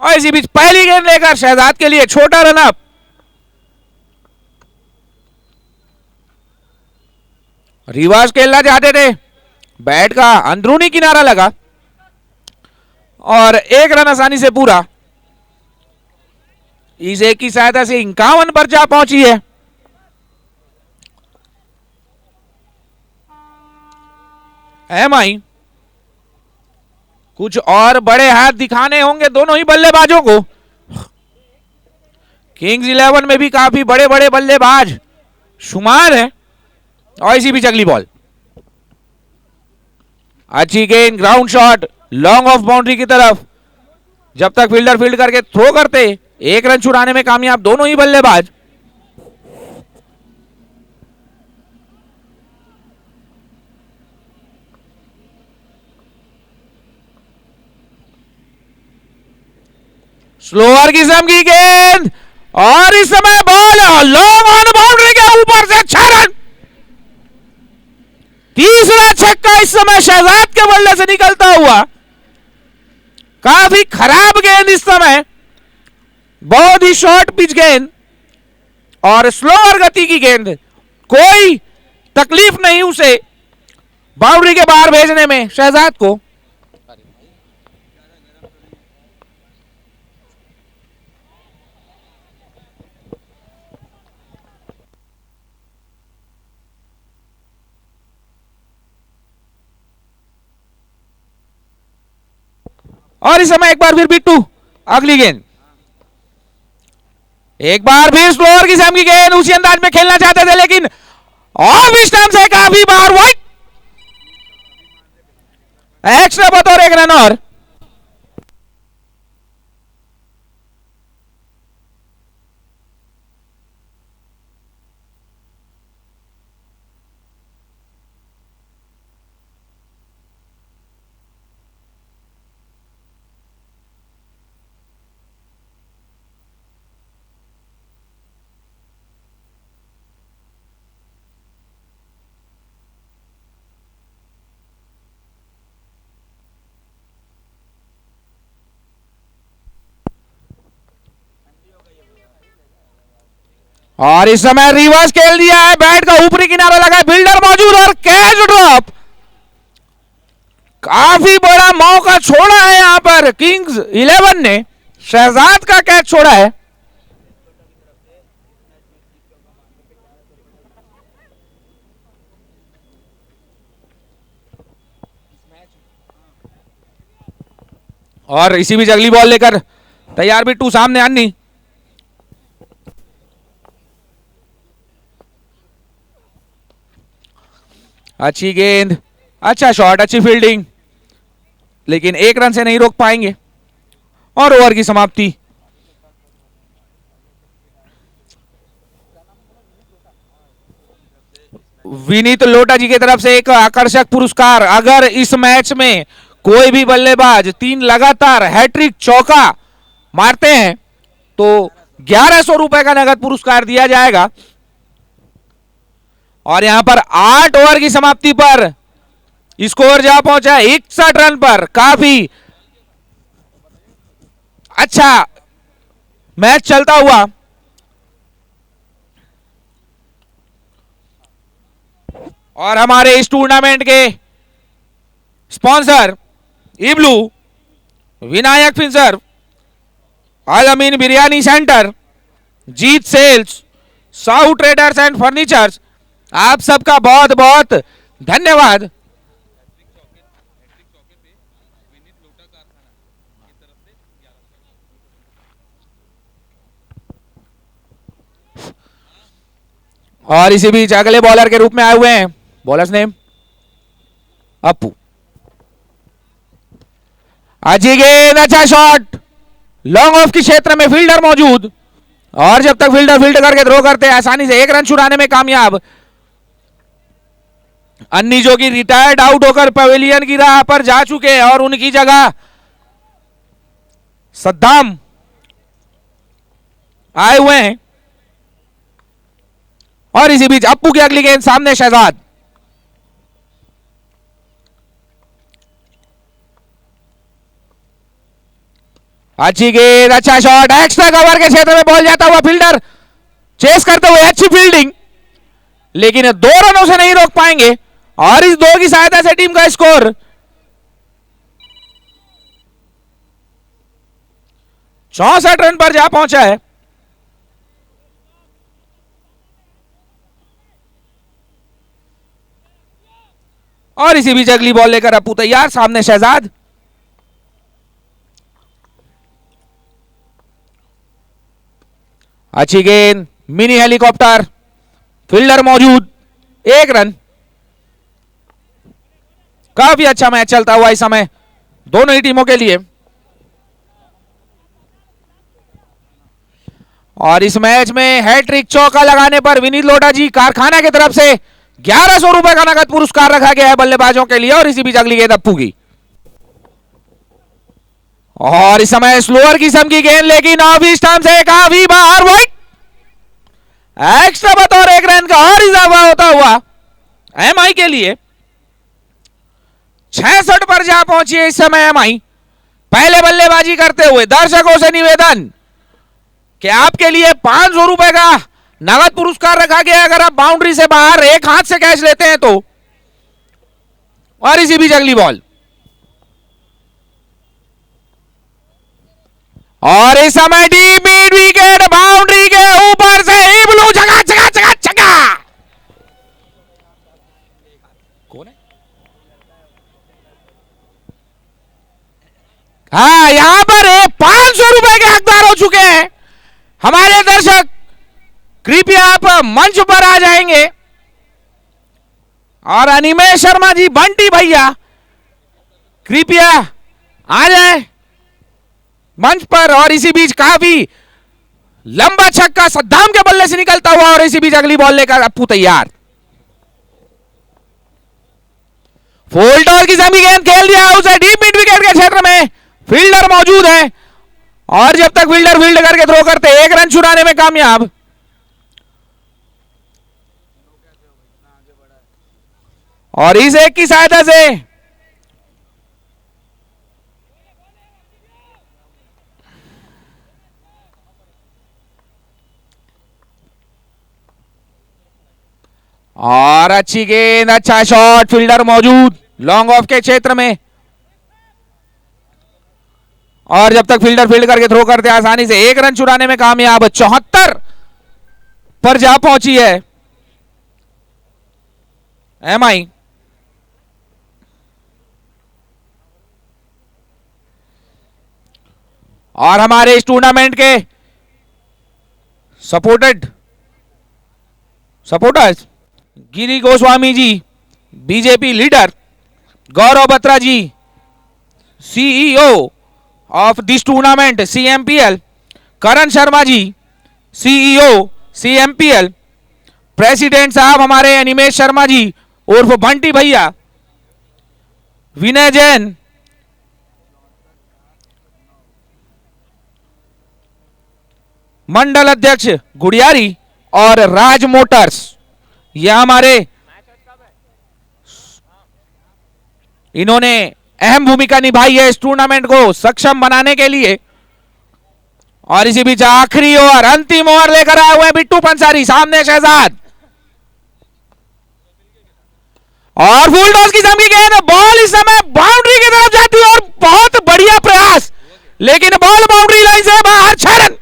और इसी बीच पहली गेंद लेकर शहजाद के लिए छोटा रन अप, रिवर्स खेलना चाहते थे, बैट का अंदरूनी किनारा लगा, और 1 रन आसानी से पूरा। इस एक की सहायता से 51 पर जा पहुंची है। एमआई कुछ और बड़े हाथ दिखाने होंगे दोनों ही बल्लेबाजों को। किंग्स 11 में भी काफी बड़े बड़े बल्लेबाज शुमार हैं। और इसी बीच अगली बॉल, अच्छी गेंद, ground shot, long off boundary की तरफ। जब तक फील्डर फील्ड करके थ्रो करते, 1 रन छुड़ाने में कामयाब दोनों ही बल्लेबाज। स्लोअर किस्म की गेंद, और इस समय बॉल लॉन्ग ऑन बाउंड्री के ऊपर से 6 रन। तीसरा छक्का इस समय शहजाद के बल्ले से निकलता हुआ। काफी खराब गेंद इस समय, बहुत ही शॉर्ट पिच गेंद और स्लोअर गति की गेंद, कोई तकलीफ नहीं उसे बाउंड्री के बाहर भेजने में शहजाद को। और इस समय एक बार फिर बिट्टू अगली गेंद, एक बार फिर स्लोअर किस्म की गेंद, उसी अंदाज में खेलना चाहते थे लेकिन ऑफ स्टंप से काफी बार वाइड, एक्स्ट्रा बतौर एक रन। और इस समय रिवर्स खेल दिया है, बैट का ऊपरी किनारा लगा है, फील्डर मौजूद और कैच ड्रॉप। काफी बड़ा मौका छोड़ा है यहां पर किंग्स 11 ने, शहजाद का कैच छोड़ा है। और इसी बीच अगली बॉल लेकर तैयार बिट्टू, सामने अन्नी, अच्छी गेंद, अच्छा शॉट, अच्छी फील्डिंग, लेकिन एक रन से नहीं रोक पाएंगे और ओवर की समाप्ति। विनीत लोटा जी की तरफ से एक आकर्षक पुरस्कार। अगर इस मैच में कोई भी बल्लेबाज 3 लगातार हैट्रिक चौका मारते हैं तो 1100 रुपए का नगद पुरस्कार दिया जाएगा। और यहां पर 8 ओवर की समाप्ति पर स्कोर जा पहुंचा 61 रन पर। काफी अच्छा मैच चलता हुआ। और हमारे इस टूर्नामेंट के स्पॉन्सर इब्लू, विनायक फिंसर्व, अल अमीन बिरयानी सेंटर, जीत सेल्स, साउ ट्रेडर्स एंड फर्नीचर्स, आप सबका बहुत बहुत धन्यवाद। और इसी बीच अगले बॉलर के रूप में आए हुए हैं, बॉलर्स नेम अप्पू। अच्छी गेंद, अच्छा शॉट, लॉन्ग ऑफ के क्षेत्र में फील्डर मौजूद और जब तक फील्डर फील्ड करके थ्रो करते हैं आसानी से 1 रन छुड़ाने में कामयाब। अन्नी जो कि रिटायर्ड आउट होकर पवेलियन की राह पर जा चुके हैं और उनकी जगह सद्दाम आए हुए हैं। और इसी बीच अप्पू की अगली गेंद, सामने शहजाद, अच्छी गेंद, अच्छा शॉट, एक्स्ट्रा कवर के क्षेत्र में बॉल जाता हुआ, फील्डर चेस करते हुए, अच्छी फील्डिंग, लेकिन 2 रनों से नहीं रोक पाएंगे। और इस 2 की सहायता से टीम का स्कोर 64 रन पर जा पहुंचा है। और इसी बीच अगली बॉल लेकर अप्पू तैयार, सामने शहजाद, अच्छी गेंद, मिनी हेलीकॉप्टर, फील्डर मौजूद, 1 रन। काफी अच्छा मैच चलता हुआ इस समय दोनों ही टीमों के लिए। और इस मैच में हैट्रिक चौका लगाने पर विनीत लोटा जी कारखाना की तरफ से 1100 रुपए का नगद पुरस्कार रखा गया है बल्लेबाजों के लिए। और इसी बीच अगली गेंद अप्पू की, और इस समय स्लोअर किस्म की गेंद, लेकिन ऑफ स्टंप से काफी बाहर वाइड, एक्स्ट्रा बतौर 1 रन का और इजाफा होता हुआ एमआई के लिए 66 पर जा पहुंची है इस समय एमआई। पहले बल्लेबाजी करते हुए दर्शकों से निवेदन कि आपके लिए 500 रुपए का नगद पुरस्कार रखा गया अगर आप बाउंड्री से बाहर एक हाथ से कैच लेते हैं तो। और इसी बीच अगली बॉल, और इस समय डीप मिड विकेट, बाउंड्री के ऊपर से इब्लू, जगह जगह जगह जगह। कौन है? हाँ, यहां पर 500 रुपए के हकदार हो चुके हैं हमारे दर्शक। कृपया आप मंच पर आ जाएंगे और अनिमेश शर्मा जी, बंटी भैया कृपया आ जाए मंच पर। और इसी बीच काफी लंबा छक्का सद्दाम के बल्ले से निकलता हुआ, और इसी बीच अगली बॉल लेकर अप्पू तैयार। फुल टॉस की सभी गेंद खेल दिया उसे डीप मिड विकेट के क्षेत्र में। फील्डर मौजूद है और जब तक फील्डर फील्ड करके थ्रो करते 1 रन चुराने में कामयाब। और इस एक की सहायता से और अच्छी गेंद, अच्छा शॉट, फील्डर मौजूद लॉन्ग ऑफ के क्षेत्र में। और जब तक फील्डर फील्ड करके थ्रो करते आसानी से 1 रन चुराने में कामयाब। 74 पर जा पहुंची है एमआई। और हमारे इस टूर्नामेंट के supporters Giri Goswami ji, BJP leader, Gaurav Batra ji, CEO of this tournament CMPL, Karan Sharma ji, CEO CMPL, president साहब हमारे अनिमेश शर्मा जी उर्फ बंटी भैया, विनय जैन, मंडल अध्यक्ष गुड़ियारी और राज मोटर्स, यह हमारे इन्होंने अहम भूमिका निभाई है इस टूर्नामेंट को सक्षम बनाने के लिए। और इसी बीच आखिरी ओवर, अंतिम ओवर लेकर आए हुए हैं बिट्टू पंसारी, सामने शहजाद। और फुल टॉस की समी गेंद, बॉल इस समय बाउंड्री की तरफ जाती है और बहुत बढ़िया प्रयास, लेकिन बॉल बाउंड्री लाइन से बाहर। 6 रन।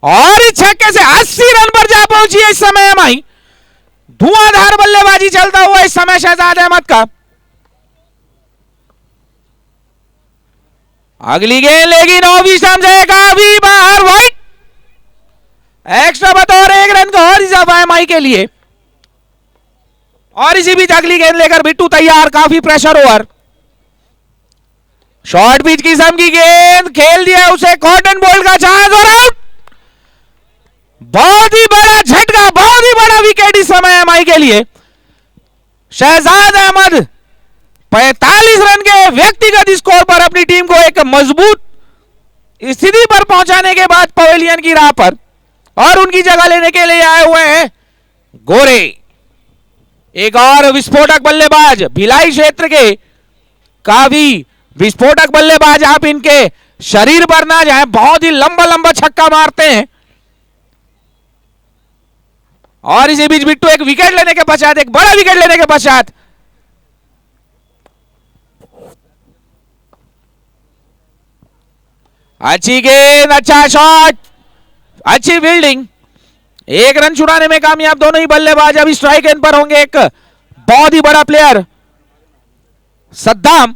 और इस छक्के से 80 रन पर जा पहुंची है इस समय एमआई। धुआंधार बल्लेबाजी चलता हुआ इस समय शहजाद अहमद का। अगली गेंद लेकिन ऑफिसम से काफी बाहर, वाइड। एक्स्ट्रा बतौर 1 रन का और इजाफा एमआई के लिए। और इसी बीच अगली गेंद लेकर बिट्टू तैयार, काफी प्रेशर ओवर। शॉर्ट पिच किस्म की गेंद खेल दिया उसे, कॉटन बोल्ट का चांस और आउट। बहुत ही बड़ा झटका, बहुत ही बड़ा विकेट इस समय एमआई के लिए। शहजाद अहमद 45 रन के व्यक्तिगत स्कोर पर अपनी टीम को एक मजबूत स्थिति पर पहुंचाने के बाद पवेलियन की राह पर और उनकी जगह लेने के लिए आए हुए हैं गोरे। एक और विस्फोटक बल्लेबाज, भिलाई क्षेत्र के काफी विस्फोटक बल्लेबाज, आप इनके शरीर पर ना जाए, बहुत ही लंबा लंबा छक्का मारते हैं। और इसी बीच बिट्टू एक विकेट लेने के पश्चात, एक बड़ा विकेट लेने के पश्चात अच्छी गेंद, अच्छा शॉट, अच्छी फील्डिंग, 1 रन चुराने में कामयाब दोनों ही बल्लेबाज। अभी स्ट्राइक एंड पर होंगे एक बहुत ही बड़ा प्लेयर सद्दाम,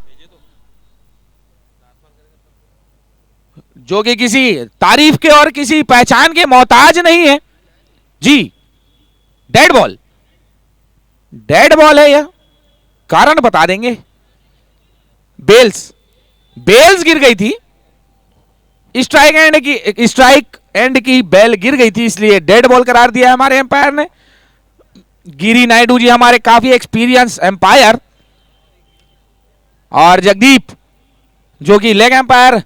जो कि किसी तारीफ के और किसी पहचान के मोहताज नहीं है जी। डेड बॉल, डेड बॉल है, यह कारण बता देंगे। बेल्स गिर गई थी, स्ट्राइक एंड की बेल गिर गई थी, इसलिए डेड बॉल करार दिया हमारे एम्पायर ने। गिरी नायडू जी हमारे काफी एक्सपीरियंस एम्पायर, और जगदीप जो कि लेग एम्पायर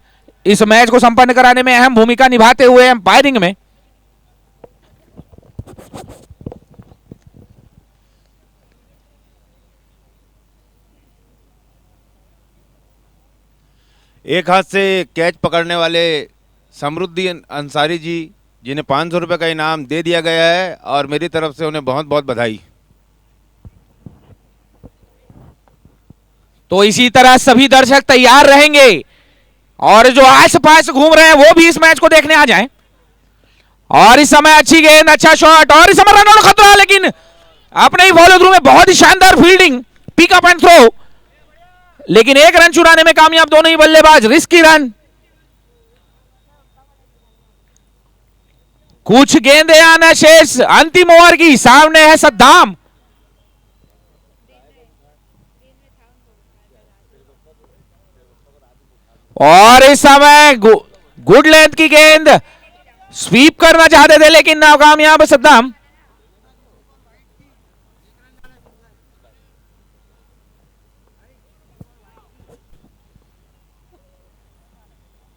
इस मैच को संपन्न कराने में अहम भूमिका निभाते हुए एम्पायरिंग में। एक हाथ से कैच पकड़ने वाले समरुद्दीन अंसारी जी, जिन्हें 500 रुपये का इनाम दे दिया गया है, और मेरी तरफ से उन्हें बहुत बहुत बधाई। तो इसी तरह सभी दर्शक तैयार रहेंगे और जो आस पास घूम रहे हैं वो भी इस मैच को देखने आ जाएं। और इस समय अच्छी गेंद, अच्छा शॉट, और इस समय रन आउट खतरा, लेकिन अपने ही फॉलो थ्रू में बहुत ही शानदार फील्डिंग, पिकअप एंड थ्रो, लेकिन एक रन चुराने में कामयाब दोनों ही बल्लेबाज। रिस्की रन, कुछ गेंदें आना शेष अंतिम ओवर की। सामने है सद्दाम और इस समय गुड लेंथ की गेंद स्वीप करना चाहते थे लेकिन नाकामयाब सद्दाम।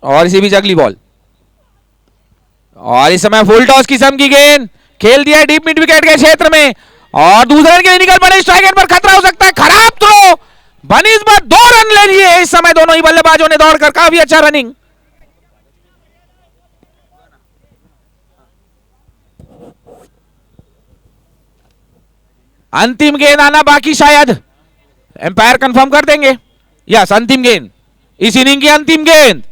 और इसी बीच अगली बॉल और इस समय फुल टॉस किस्म की गेंद खेल दिया डीप मिड विकेट के क्षेत्र में और दूसरे रन के लिए निकल पड़े। स्ट्राइक पर खतरा हो सकता है, खराब थ्रो, बनिस्बत 2 रन ले लिए इस समय दोनों ही बल्लेबाजों ने दौड़कर। काफी अच्छा रनिंग। अंतिम गेंद आना बाकी, शायद एम्पायर कंफर्म कर देंगे। यस, अंतिम गेंद, इस इनिंग की अंतिम गेंद।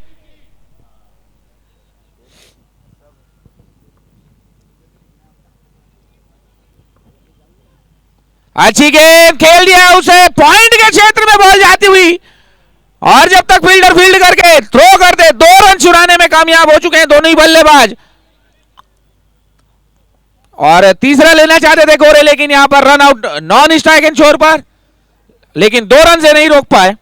अच्छी गेंद खेल दिया उसे, पॉइंट के क्षेत्र में बॉल जाती हुई और जब तक फील्डर फील्ड करके थ्रो करते 2 रन चुराने में कामयाब हो चुके हैं दोनों ही बल्लेबाज। और तीसरा लेना चाहते थे गोरे, लेकिन यहां पर run out non strike and छोर पर, लेकिन 2 रन से नहीं रोक पाए।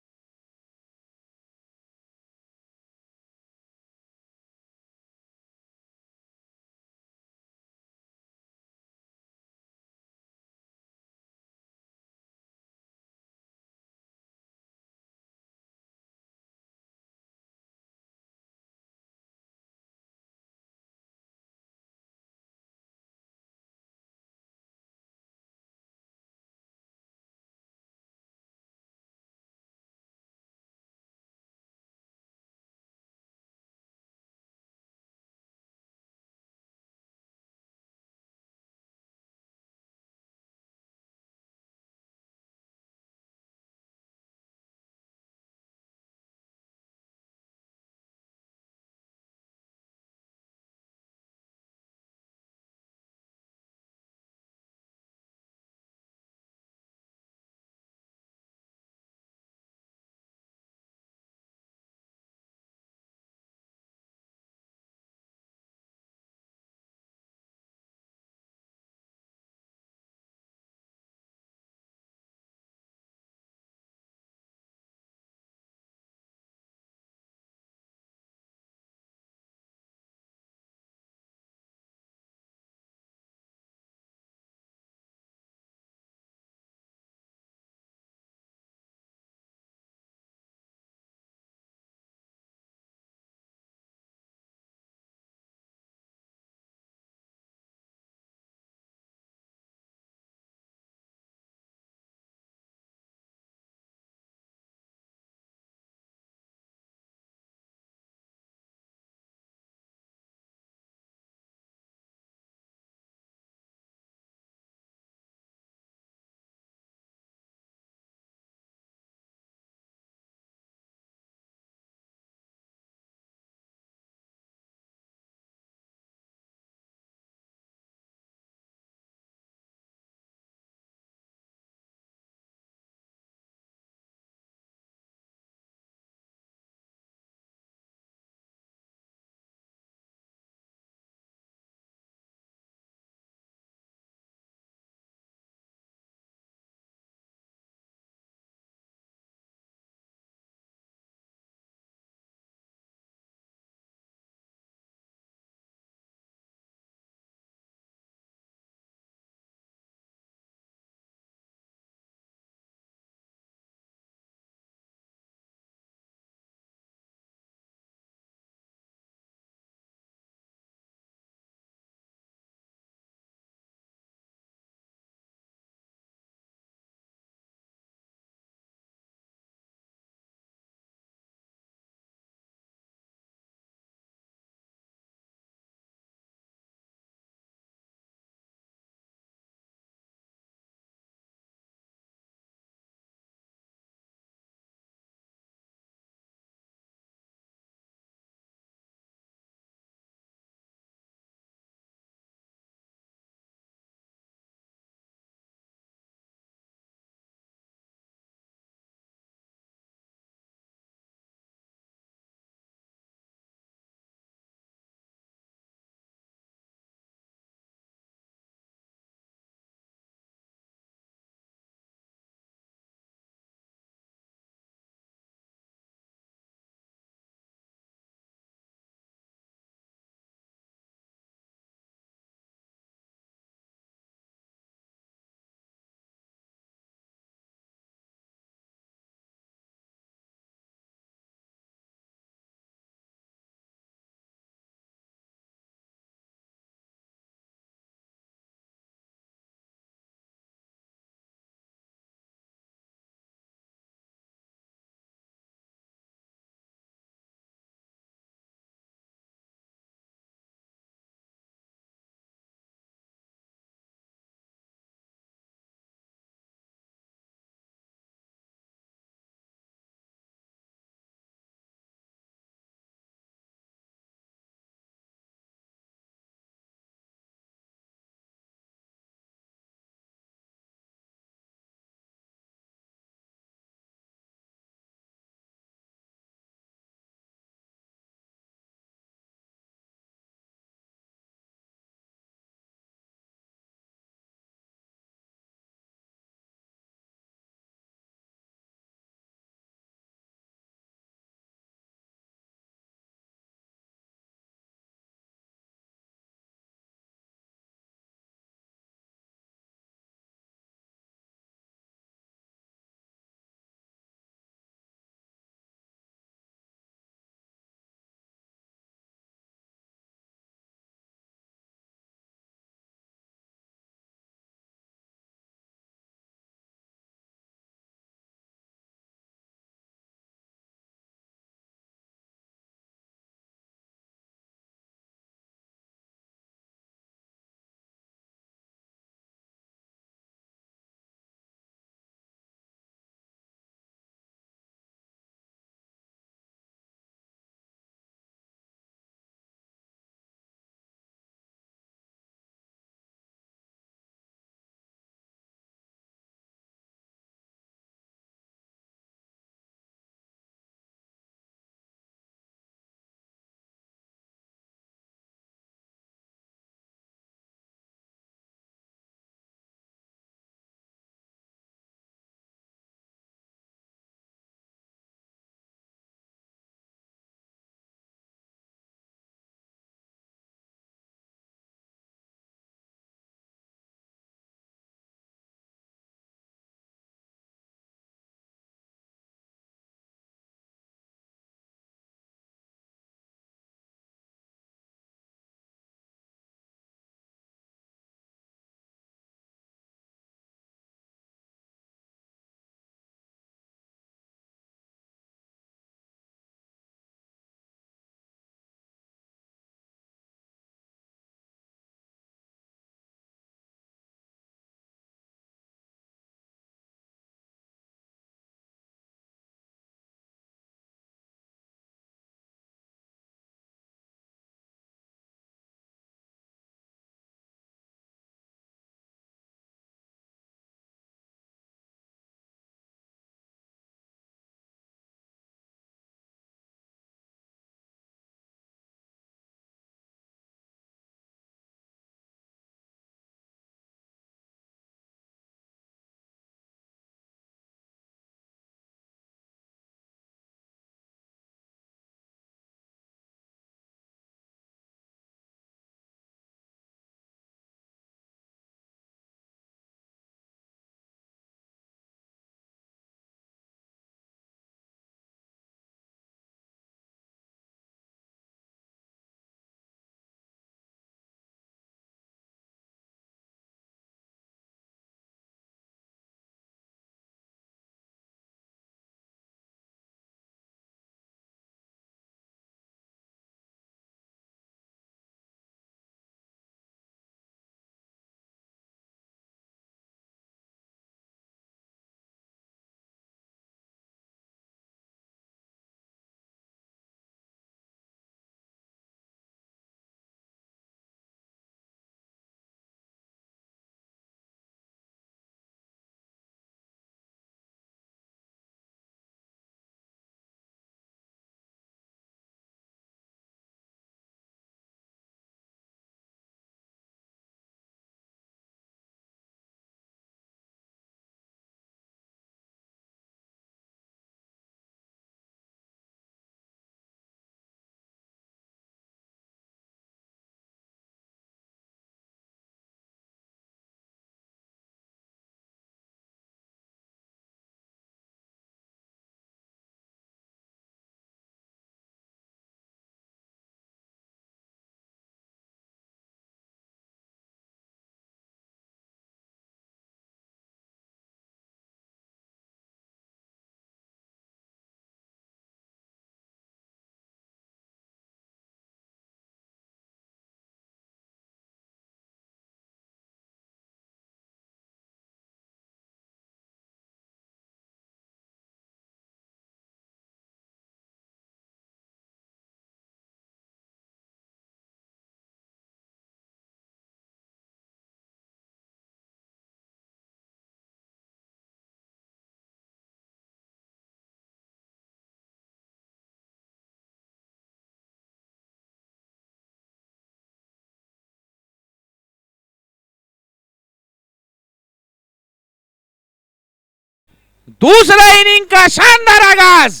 दूसरा इनिंग का शानदार आगाज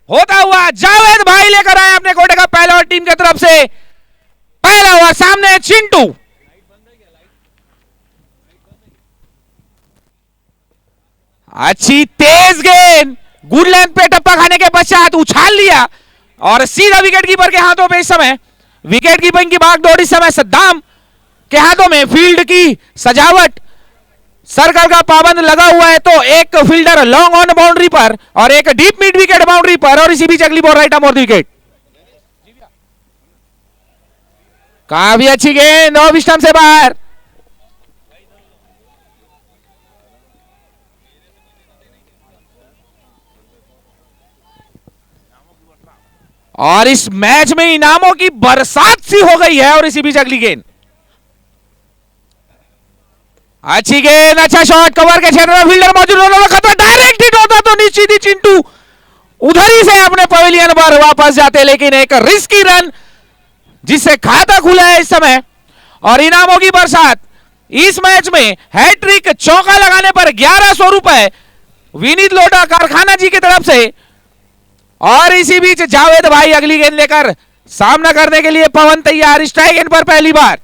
होता हुआ जावेद भाई लेकर आए अपने कोटे का पहला और टीम की तरफ से पहला हुआ सामने चिंटू। अच्छी तेज गेंद गुड लेंथ पे टप्पा खाने के पश्चात उछाल लिया और सीधा विकेट कीपर के हाथों पे। इस समय विकेट कीपिंग की भागदौड़ इस समय सद्दाम के हाथों में। फील्ड की सजावट सर्कल का पाबंद लगा हुआ है, तो एक फील्डर लॉन्ग ऑन बाउंड्री पर और एक डीप मिड विकेट बाउंड्री पर, और इसी बीच अगली बॉल राइट आर्म और विकेट। काफी अच्छी गेंद ऑफ स्टंप से बाहर। और इस मैच में इनामों की बरसात सी हो गई है, और इसी बीच अगली गेंद। अच्छी गेंद, अच्छा शॉट, कवर के क्षेत्र में फील्डर मौजूद होने का खतरा, डायरेक्ट हिट होता तो निश्चित ही चिंटू उधर ही से अपने पवेलियन पर वापस जाते, लेकिन एक रिस्की रन जिससे खाता खुला है इस समय। और इनामों की बरसात इस मैच में हैट्रिक चौका लगाने पर 1100 रुपए विनीत लोटा कारखाना जी की तरफ से। और इसी बीच जावेद भाई अगली गेंद लेकर सामना करने के लिए पवन तैयार। स्ट्राइक एंड पर पहली बार।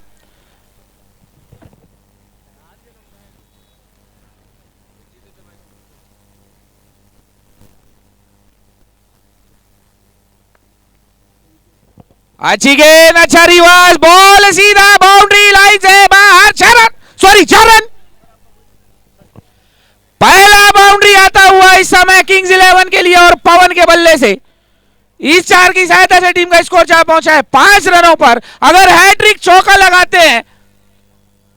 अच्छी गेंद, अच्छा रिवर्स, बॉल सीधा बाउंड्री लाइन से बाहर। 4 रन, सॉरी 4 रन। पहला बाउंड्री आता हुआ इस समय किंग्स 11 के लिए, और पवन के बल्ले से इस 4 की सहायता से टीम का स्कोर जा पहुंचा है 5 रनों पर। अगर हैट्रिक चौका लगाते हैं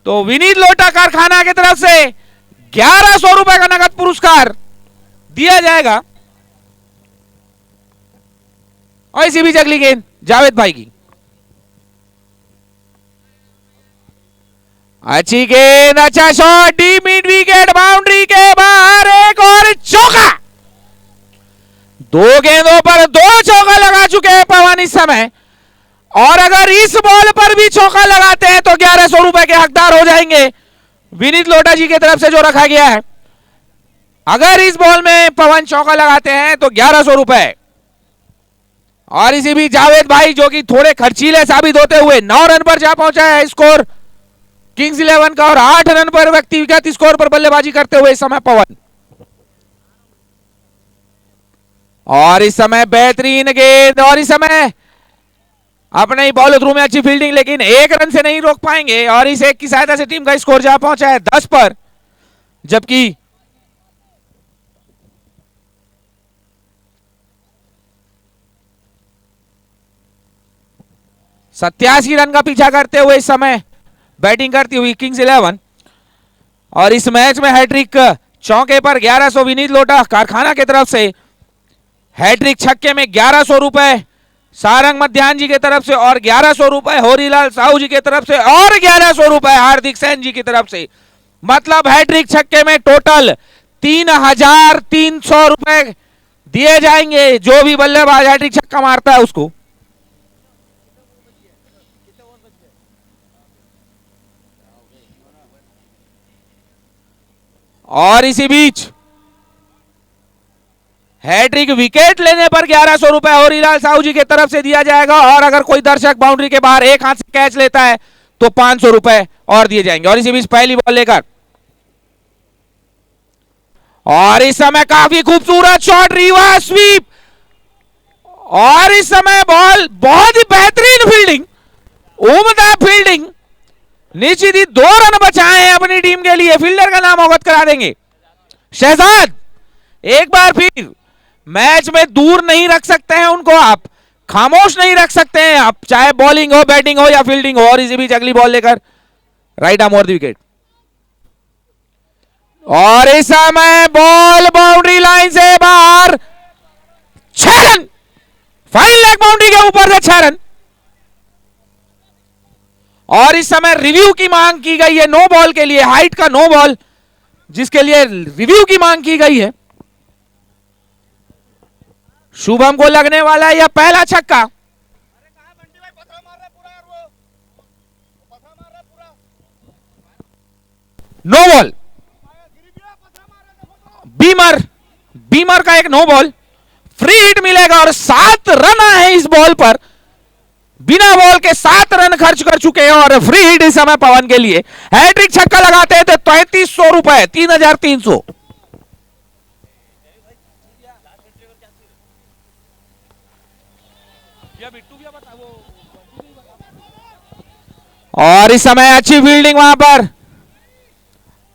तो विनीत लोटा कारखाना की तरफ से 1100 रुपए का नगद पुरस्कार दिया जाएगा। और इसी बीच अगली गेंद जावेद भाई की। अच्छी गेंद, अच्छा shot, deep mid wicket boundary के बाहर, एक और चौका। 2 गेंदों पर 2 चौका लगा चुके हैं पवन इस समय। और अगर इस बॉल पर भी चौका लगाते हैं तो 1100 रुपए के हकदार हो जाएंगे विनीत लोटा जी की तरफ से जो रखा गया है। अगर इस बॉल में पवन चौका लगाते हैं तो 1100 रुपए। और इसी भी जावेद भाई जो कि थोड़े खर्चीले साबित होते हुए 9 रन पर जा पहुंचा है स्कोर किंग्स 11 का, और 8 रन पर व्यक्तिगत स्कोर पर बल्लेबाजी करते हुए इस समय पवन। और इस समय बेहतरीन गेंद, और इस समय अपने ही बॉल थ्रू में अच्छी फील्डिंग, लेकिन 1 रन से नहीं रोक पाएंगे। और इस 1 की सहायता से टीम का स्कोर जा पहुंचा है 10 पर, जबकि सत्यासी रन का पीछा करते हुए इस समय बैटिंग करती हुई किंग्स 11। और इस मैच में हैट्रिक चौके पर 1100 विनीत लोटा कारखाना की तरफ से, हैट्रिक छक्के में 1100 रुपए सारंग मध्यान जी की तरफ से, और 1100 रुपए होरीलाल साहू जी की तरफ से, और 1100 रुपए हार्दिक सेन जी की तरफ से। मतलब हैट्रिक छक्के में टोटल 3300 रुपए दिए जाएंगे जो भी बल्लेबाज हैट्रिक छक्का मारता है उसको। और इसी बीच हैट्रिक विकेट लेने पर 1100 रुपए होरीलाल साहू जी की तरफ से दिया जाएगा। और अगर कोई दर्शक बाउंड्री के बाहर एक हाथ से कैच लेता है तो 500 रुपए और दिए जाएंगे। और इसी बीच पहली बॉल लेकर, और इस समय काफी खूबसूरत शॉट, रिवर्स स्वीप, और इस समय बॉल, बहुत ही बेहतरीन फील्डिंग, उम्दा फील्डिंग। निश्चित ही 2 रन बचाए हैं अपनी टीम के लिए। फील्डर का नाम अवगत करा देंगे, शहजाद। एक बार फिर मैच में दूर नहीं रख सकते हैं उनको आप, खामोश नहीं रख सकते हैं आप, चाहे बॉलिंग हो, बैटिंग हो या फील्डिंग हो। और इसी बीच अगली बॉल लेकर राइट आर्म और विकेट। और इस समय बॉल बाउंड्री लाइन से बाहर, 6 रन, फाइन लेग बाउंड्री के ऊपर से 6 रन। और इस समय रिव्यू की मांग की गई है, नो बॉल के लिए, हाइट का नो बॉल जिसके लिए रिव्यू की मांग की गई है। शुभम को लगने वाला है यह पहला छक्का। नो बॉल, बीमर, बीमर का एक नो बॉल, फ्री हिट मिलेगा और 7 रन आए इस बॉल पर। बिना बॉल के 7 रन खर्च कर चुके हैं और फ्री हिट इस समय पवन के लिए। हैट्रिक छक्का लगाते हैं तो 3300 रुपए, 3300। और इस समय अच्छी फील्डिंग वहां पर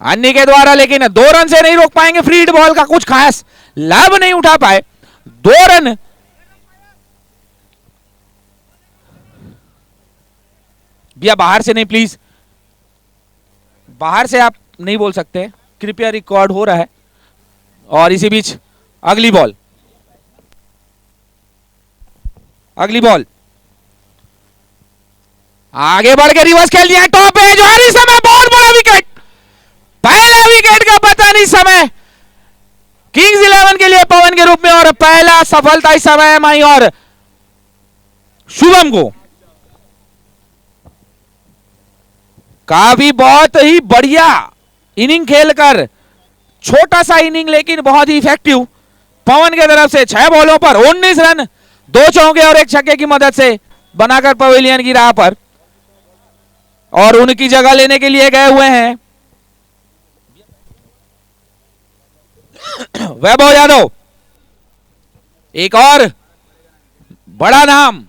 अन्नी के द्वारा, लेकिन 2 रन से नहीं रोक पाएंगे। फ्री हिट बॉल का कुछ खास लाभ नहीं उठा पाए। 2 रन भैया बाहर से नहीं, प्लीज बाहर से आप नहीं बोल सकते, कृपया, रिकॉर्ड हो रहा है। और इसी बीच अगली बॉल, अगली बॉल आगे बढ़ के रिवर्स खेल दिया, टॉप एज और इस समय बहुत बड़ा विकेट, पहला विकेट का पता नहीं समय किंग्स 11 के लिए पवन के रूप में, और पहला सफलता इस समय माई और शुभम को। काफी बहुत ही बढ़िया इनिंग खेलकर, छोटा सा इनिंग लेकिन बहुत ही इफेक्टिव पवन के तरफ से। 6 बॉलों पर 19 रन, 2 चौके और 1 छक्के की मदद से बनाकर पवेलियन की राह पर, और उनकी जगह लेने के लिए गए हुए हैं वैभव यादव, एक और बड़ा नाम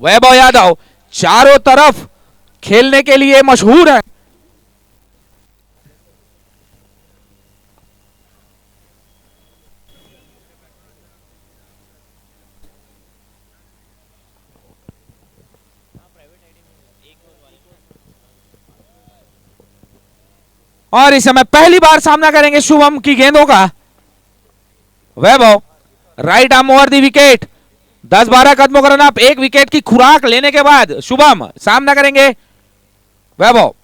वैभव यादव, चारों तरफ खेलने के लिए मशहूर है। और इस समय पहली बार सामना करेंगे शुभम की गेंदों का Vaibhav. Right arm over the wicket, 10-12 कदमों का रन अप, 1 विकेट की खुराक लेने के बाद शुभम सामना करेंगे वैभव।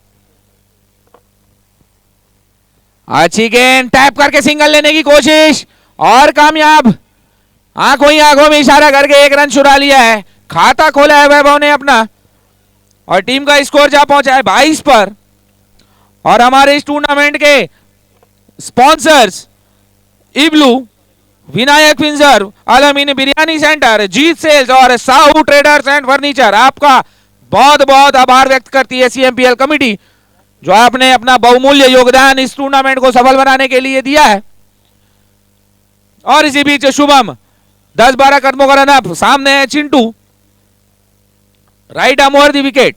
अच्छी गेंद, टैप करके सिंगल लेने की कोशिश और कामयाब। आंखों ही आंखों में इशारा करके 1 रन चुरा लिया है, खाता खोला है वैभव ने अपना, और टीम का स्कोर जा पहुंचा है 22 पर। और हमारे इस टूर्नामेंट के sponsors इब्लू, Vinayak Fincher, Al-Ameen biryani centre, जीत सेल्स और साहू ट्रेडर्स एंड फर्नीचर, आपका बहुत बहुत आभार व्यक्त करती है सीएमपीएल कमेटी, जो आपने अपना बहुमूल्य योगदान इस टूर्नामेंट को सफल बनाने के लिए दिया है। और इसी बीच शुभम 10-12 कदमों का रन अप, सामने है Chintu, right arm over the wicket.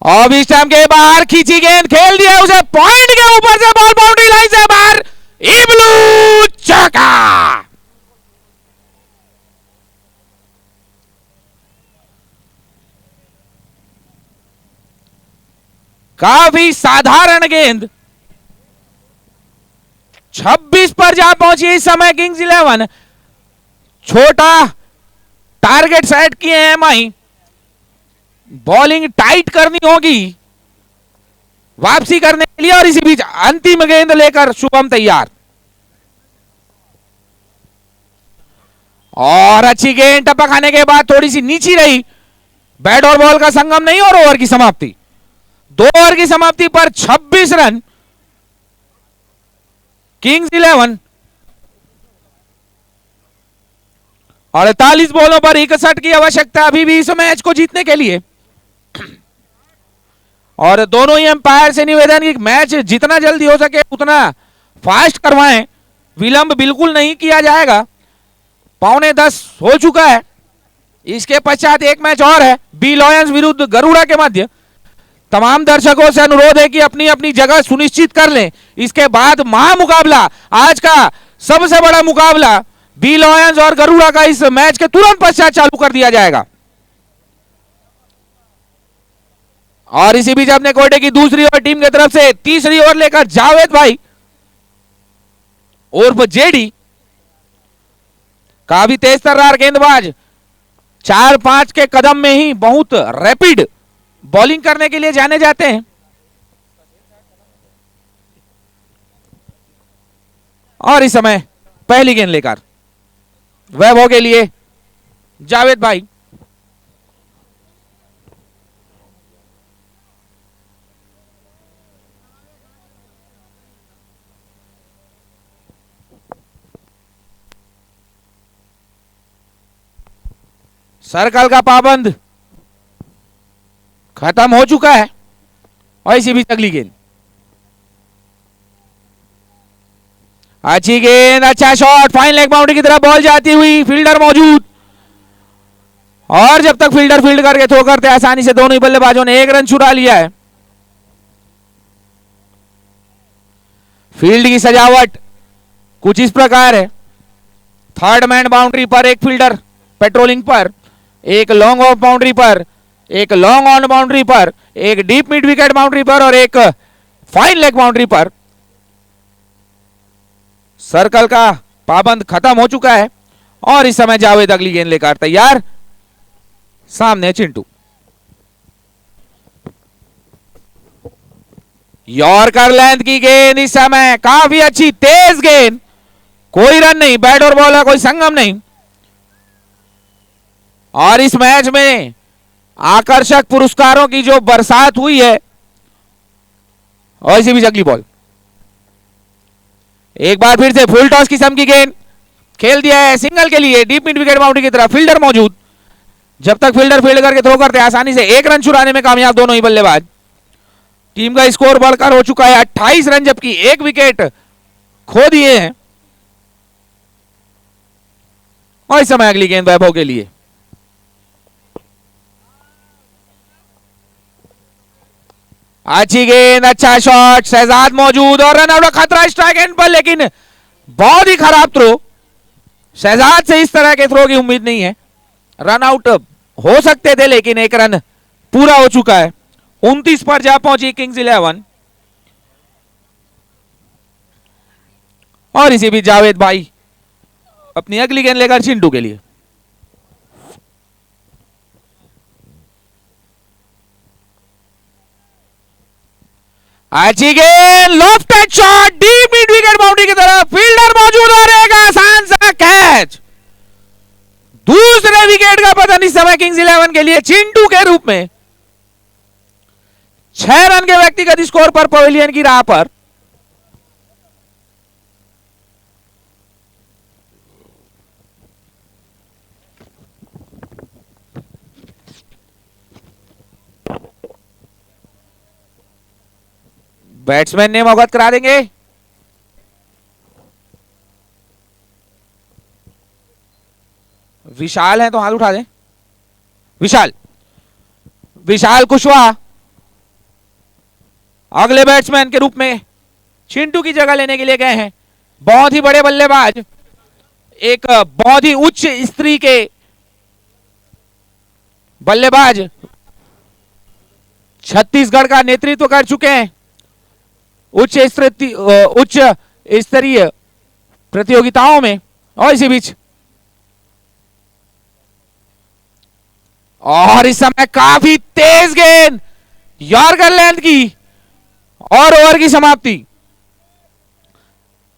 और इस टाइम के बाहर खींची गेंद, खेल दिया उसे पॉइंट के ऊपर से, बॉल बाउंड्री लाइन से बाहर, इब्लू चौका। काफी साधारण गेंद, 26 पर जा पहुंची इस समय किंग्स 11। छोटा टारगेट सेट किए हैं माही, बॉलिंग टाइट करनी होगी वापसी करने के लिए। और इसी बीच अंतिम गेंद लेकर शुभम तैयार, और अच्छी गेंद टपक आने के बाद थोड़ी सी नीची रही, बैट और बॉल का संगम नहीं, और ओवर की समाप्ति। 2 ओवर की समाप्ति पर 26 रन, किंग्स 11 48 बॉलों पर 61 की आवश्यकता अभी भी इस मैच को जीतने के लिए। और दोनों ही एम्पायर से निवेदन कि मैच जितना जल्दी हो सके उतना फास्ट करवाएं, विलंब बिल्कुल नहीं किया जाएगा। 9:45 हो चुका है, इसके पश्चात एक मैच और है, बी लॉयंस विरुद्ध गरुड़ा के मध्य। तमाम दर्शकों से अनुरोध है कि अपनी अपनी जगह सुनिश्चित कर लें। इसके बाद महामुकाबला, आज का सबसे बड़ा मुकाबला बी लॉयंस और गरुड़ा का, इस मैच के तुरंत पश्चात चालू कर दिया जाएगा। और इसी बीच अपने कोटे की दूसरी ओवर टीम की तरफ से तीसरी ओवर लेकर जावेद भाई उर्फ जेडी, काफी तेज तर्रार गेंदबाज, 4-5 के कदम में ही बहुत रैपिड बॉलिंग करने के लिए जाने जाते हैं। और इस समय पहली गेंद लेकर वैभव के लिए जावेद भाई। सर्कल का पाबंद खत्म हो चुका है और इसी बीच अगली गेंद, अच्छी गेंद, अच्छा शॉट, फाइन लेग बाउंड्री की तरफ बॉल जाती हुई, फील्डर मौजूद और जब तक फील्डर फील्ड करके थ्रो करते आसानी से दोनों ही बल्लेबाजों ने 1 रन चुरा लिया है। फील्ड की सजावट कुछ इस प्रकार है, थर्ड मैन बाउंड्री पर एक फील्डर पेट्रोलिंग पर, एक लॉन्ग ऑफ बाउंड्री पर, एक लॉन्ग ऑन बाउंड्री पर, एक डीप मिड विकेट बाउंड्री पर और एक फाइन लेग बाउंड्री पर। सर्कल का पाबंद खत्म हो चुका है और इस समय जावेद अगली गेंद लेकर तैयार, सामने चिंटू। यॉर्कर लेंथ की गेंद, इस समय काफी अच्छी तेज गेंद, कोई रन नहीं, बैट और बॉल का कोई संगम नहीं और इस मैच में आकर्षक पुरस्कारों की जो बरसात हुई है। और इसी बीच अगली बॉल, एक बार फिर से फुल टॉस किस्म की गेंद खेल दिया है सिंगल के लिए, डीप मिड विकेट बाउंड्री की तरफ, फील्डर मौजूद, जब तक फील्डर फील्ड करके थ्रो करते आसानी से 1 रन चुराने में कामयाब दोनों ही बल्लेबाज। टीम का स्कोर बढ़कर हो चुका है 28 रन, जबकि 1 विकेट खो दिए हैं। और इस समय अगली गेंद वैभव के लिए, अच्छी गेंद, अच्छा शॉट, शहजाद मौजूद और रन आउट का खतरा स्ट्राइक एंड पर, लेकिन बहुत ही खराब थ्रो। शहजाद से इस तरह के थ्रो की उम्मीद नहीं है, रन आउट हो सकते थे लेकिन 1 रन पूरा हो चुका है। 29 पर जा पहुंची किंग्स 11 और इसी बीच जावेद भाई अपनी अगली गेंद लेकर चिंटू के लिए, अच्छी गेंद, lofted shot, deep mid wicket boundary की तरफ, फील्डर मौजूद और एक आसान सा कैच। दूसरे विकेट का पतन इस समय किंग्स 11 के लिए चिंटू के रूप में। 6 रन के व्यक्तिगत स्कोर पर पवेलियन की राह पर। बैट्समैन ने अवगत करा देंगे, विशाल है तो हाथ उठा दें। विशाल, विशाल कुशवाहा अगले बैट्समैन के रूप में चिंटू की जगह लेने के लिए गए हैं। बहुत ही बड़े बल्लेबाज, एक बहुत ही उच्च स्तरीय के बल्लेबाज, छत्तीसगढ़ का नेतृत्व कर चुके हैं उच्च स्तरीय प्रतियोगिताओं में। और इसी बीच और इस समय काफी तेज गेंद, यॉर्कर लेंथ की और ओवर की समाप्ति,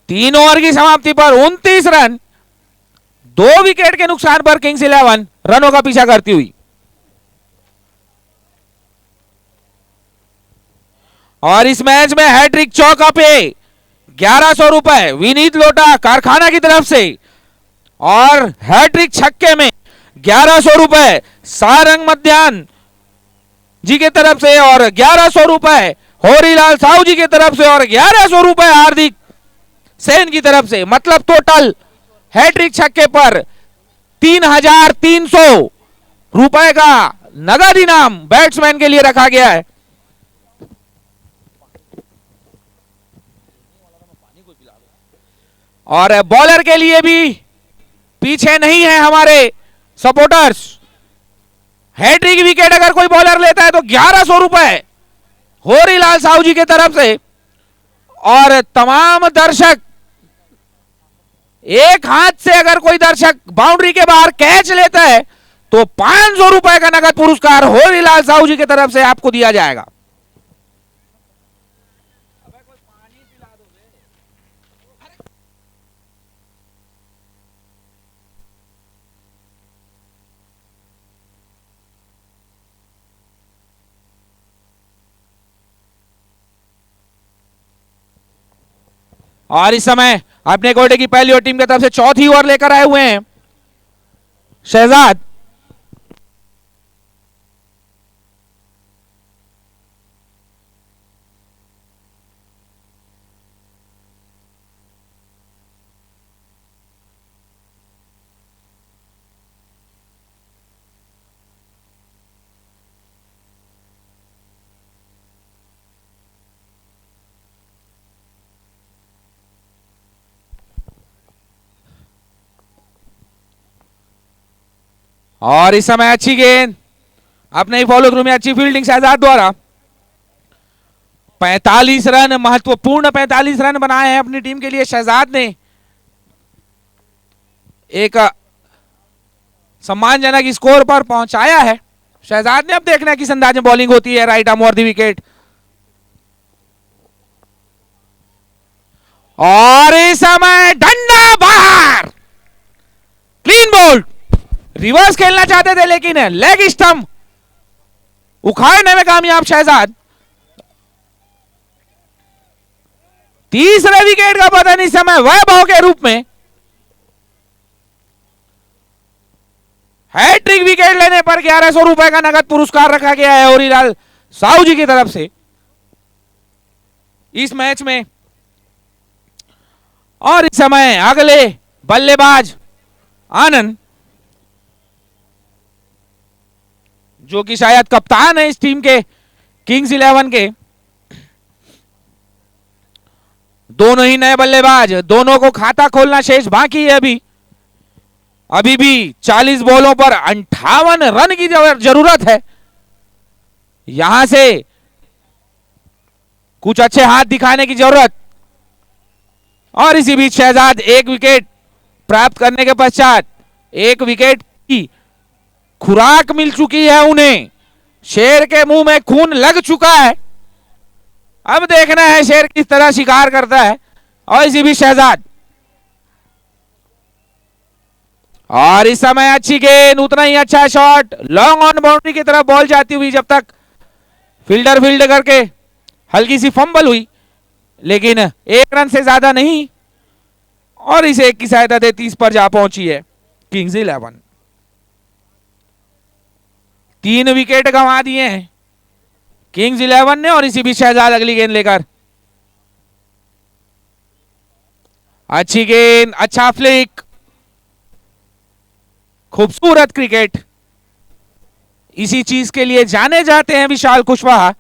3 ओवर की समाप्ति पर 29 रन, 2 विकेट के नुकसान पर किंग्स 11 रनों का पीछा करती हुई। और इस मैच में हैट्रिक चौका पे 1100 रुपए विनीत लोटा कारखाना की तरफ से और हैट्रिक छक्के में 1100 रुपए सारंग मध्यान जी की तरफ से और 1100 रुपए होरीलाल साहू जी की तरफ से और 1100 रुपए हार्दिक सेन की तरफ से, मतलब टोटल हैट्रिक छक्के पर 3300 रुपए का नगद इनाम बैट्समैन के लिए रखा गया है। और बॉलर के लिए भी पीछे नहीं है हमारे सपोर्टर्स। हैट्रिक विकेट अगर कोई बॉलर लेता है तो 1100 रुपए होरीलाल साहू जी की तरफ से और तमाम दर्शक, एक हाथ से अगर कोई दर्शक बाउंड्री के बाहर कैच लेता है तो 500 रुपए का नगद पुरस्कार होरीलाल साहू जी की तरफ से आपको दिया जाएगा। और इस समय अपने कोटे की पहली और टीम की तरफ से चौथी ओवर लेकर आए हुए हैं शहजाद। और इस समय अच्छी गेंद अपने ही फॉलो थ्रू में अच्छी फील्डिंग शहजाद द्वारा। 45 रन, महत्वपूर्ण 45 रन बनाए हैं अपनी टीम के लिए शहजाद ने। एक सम्मानजनक स्कोर पर पहुंचाया है शहजाद ने। अब देखना है किस अंदाज में बॉलिंग होती है। Right arm over the wicket और इस समय डंडा बाहर, क्लीन बोल्ड। रिवर्स खेलना चाहते थे लेकिन लेग स्टंप उखाड़ने में कामयाब शहजाद। तीसरे विकेट का पतन इस समय वैभव के रूप में। हैट्रिक विकेट लेने पर 1100 रुपए का नगद पुरस्कार रखा गया है होरीलाल साहू जी की तरफ से इस मैच में। और इस समय अगले बल्लेबाज आनंद, जो कि शायद कप्तान है इस टीम के किंग्स 11 के। दोनों ही नए बल्लेबाज, दोनों को खाता खोलना शेष बाकी है। अभी भी 40 बॉलों पर 58 रन की जरूरत है। यहां से कुछ अच्छे हाथ दिखाने की जरूरत। और इसी बीच शहजाद एक विकेट प्राप्त करने के पश्चात, एक विकेट की खुराक मिल चुकी है उन्हें। शेर के मुंह में खून लग चुका है। अब देखना है शेर किस तरह शिकार करता है। और इसी बीच शहजाद, और इस समय अच्छी गेंद, उतना ही अच्छा शॉट, लॉन्ग ऑन बाउंड्री की तरफ बॉल जाती हुई, जब तक फील्डर फील्ड करके हल्की सी फंबल हुई लेकिन 1 रन से ज्यादा नहीं। और इसे 1 की सहायता से 30 पर जा पहुंची है किंग्स 11। 3 विकेट गंवा दिए हैं किंग्स 11 ने। और इसी बीच शहजाद अगली गेंद लेकर, अच्छी गेंद, अच्छा फ्लिक, खूबसूरत क्रिकेट। इसी चीज के लिए जाने जाते हैं विशाल कुशवाहा,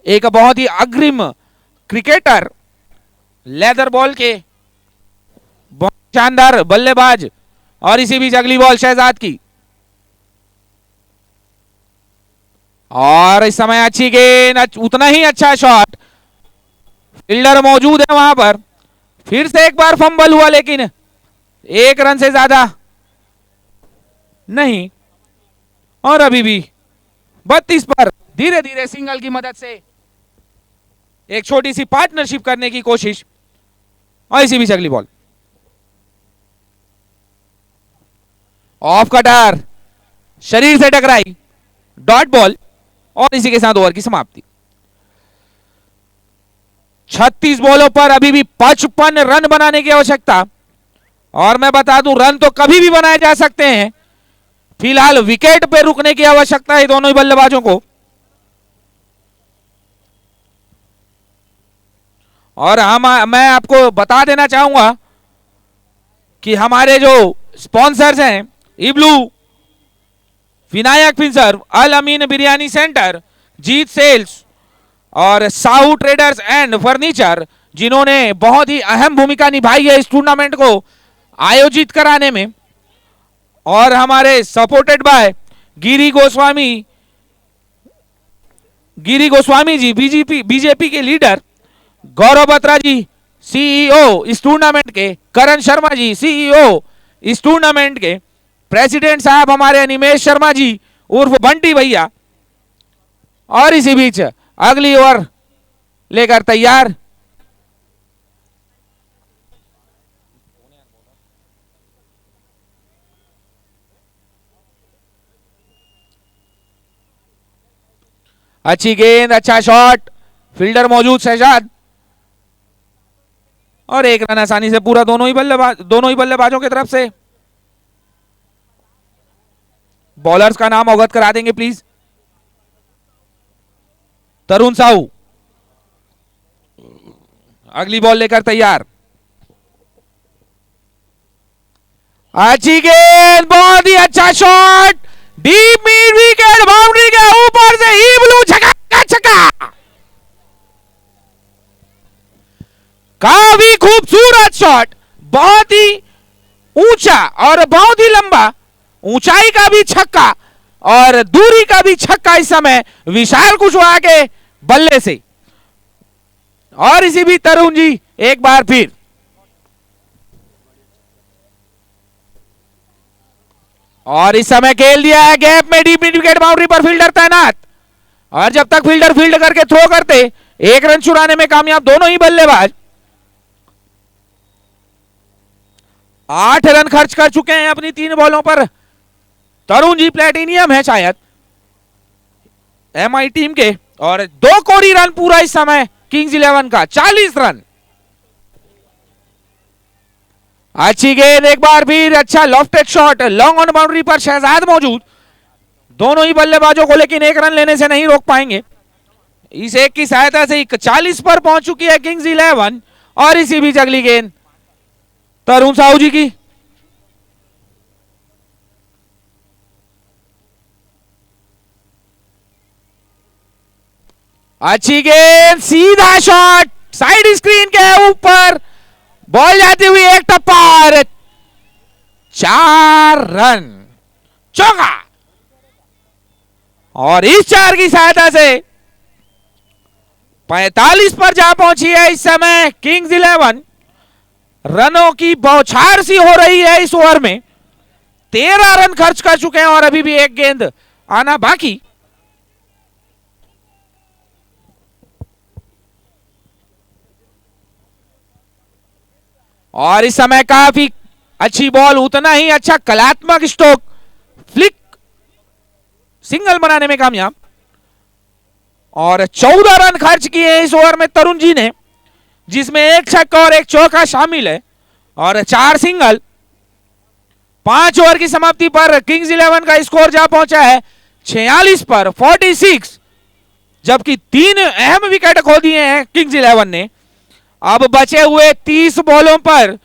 एक बहुत ही अग्रिम क्रिकेटर, लेदर बॉल के बहुत शानदार बल्लेबाज। और इसी बीच अगली बॉल शहजाद की, और इस समय अच्छी गेंद, उतना ही अच्छा शॉट, फील्डर मौजूद है वहां पर। फिर से एक बार फंबल हुआ लेकिन 1 रन से ज्यादा नहीं। और अभी भी 32 पर धीरे धीरे सिंगल की मदद से एक छोटी सी पार्टनरशिप करने की कोशिश। और इसी बीच अगली बॉल ऑफ कटर, शरीर से टकराई, डॉट बॉल। और इसी के साथ ओवर की समाप्ति। 36 बॉलों पर अभी भी 55 रन बनाने की आवश्यकता। और मैं बता दूं, रन तो कभी भी बनाए जा सकते हैं, फिलहाल विकेट पे रुकने की आवश्यकता है दोनों ही बल्लेबाजों को। और मैं आपको बता देना चाहूंगा कि हमारे जो स्पॉन्सर्स हैं, इब्लू, विनायक फिंसर, अल अमीन बिरयानी सेंटर, जीत सेल्स और साहू ट्रेडर्स एंड फर्नीचर, जिन्होंने बहुत ही अहम भूमिका निभाई है इस टूर्नामेंट को आयोजित कराने में। और हमारे supported by Giri Goswami ji, BJP के लीडर, गौरव बत्रा जी सीईओ इस टूर्नामेंट के, करण शर्मा जी सीईओ इस टूर्नामेंट के, प्रेसिडेंट साहब हमारे निमेश शर्मा जी उर्फ बंटी भैया। और इसी बीच अगली ओवर लेकर तैयार अच्छी गेंद, अच्छा शॉट, फील्डर मौजूद शहजाद। और 1 रन आसानी से पूरा दोनों ही बल्लेबाजों की तरफ से। बॉलर्स का नाम अवगत करा देंगे प्लीज। तरुण साहू अगली बॉल लेकर तैयार। अच्छी गेंद, बहुत ही अच्छा shot, deep mid wicket, boundary के ऊपर से इब्लू झटका छक्का। काफी खूबसूरत शॉट, बहुत ही ऊंचा और बहुत ही लंबा ऊंचाई का भी छक्का और दूरी का भी छक्का इस समय विशाल कुशवाहा के बल्ले से। और इसी भी तरुण जी एक बार फिर और इस समय खेल दिया है गैप में डीप मिड विकेट बाउंड्री पर फील्डर तैनात। और जब तक फील्डर फील्ड करके थ्रो करते 1 रन चुराने में कामयाब दोनों ही बल्लेबाज। 8 रन खर्च कर चुके हैं अपनी 3 बॉलों पर तरुण जी। प्लेटिनियम है शायद एमआई टीम के। और 2 कोड़ी रन पूरा इस समय किंग्स 11 का 40 रन। अच्छी गेंद एक बार फिर, अच्छा lofted shot long on boundary पर शहजाद मौजूद। दोनों ही बल्लेबाजों को लेकिन 1 रन लेने से नहीं रोक पाएंगे। इस एक की सहायता से 40 पर पहुंच चुकी है किंग्स 11। और इसी बीच अगली गेंद तरुण साहू जी की। अच्छी गेंद, सीधा शॉट साइड स्क्रीन के ऊपर, बॉल जाती हुई एक टप्पा और 4 रन, चौका। और इस 4 की सहायता से 45 पर जा पहुंची है इस समय किंग्स 11। रनों की बौछार सी हो रही है इस ओवर में। 13 रन खर्च कर चुके हैं और अभी भी एक गेंद आना बाकी। और इस समय काफी अच्छी बॉल, उतना ही अच्छा कलात्मक स्ट्रोक, फ्लिक सिंगल बनाने में कामयाब। और 14 रन खर्च किए इस ओवर में तरुण जी ने, जिसमें 1 छक्का और 1 चौका शामिल है और 4 सिंगल। 5 ओवर की समाप्ति पर किंग्स 11 का स्कोर जा पहुंचा है 46 पर 46, जबकि 3 अहम विकेट खो दिए हैं किंग्स 11 ने। अब बचे हुए 30 बॉलों पर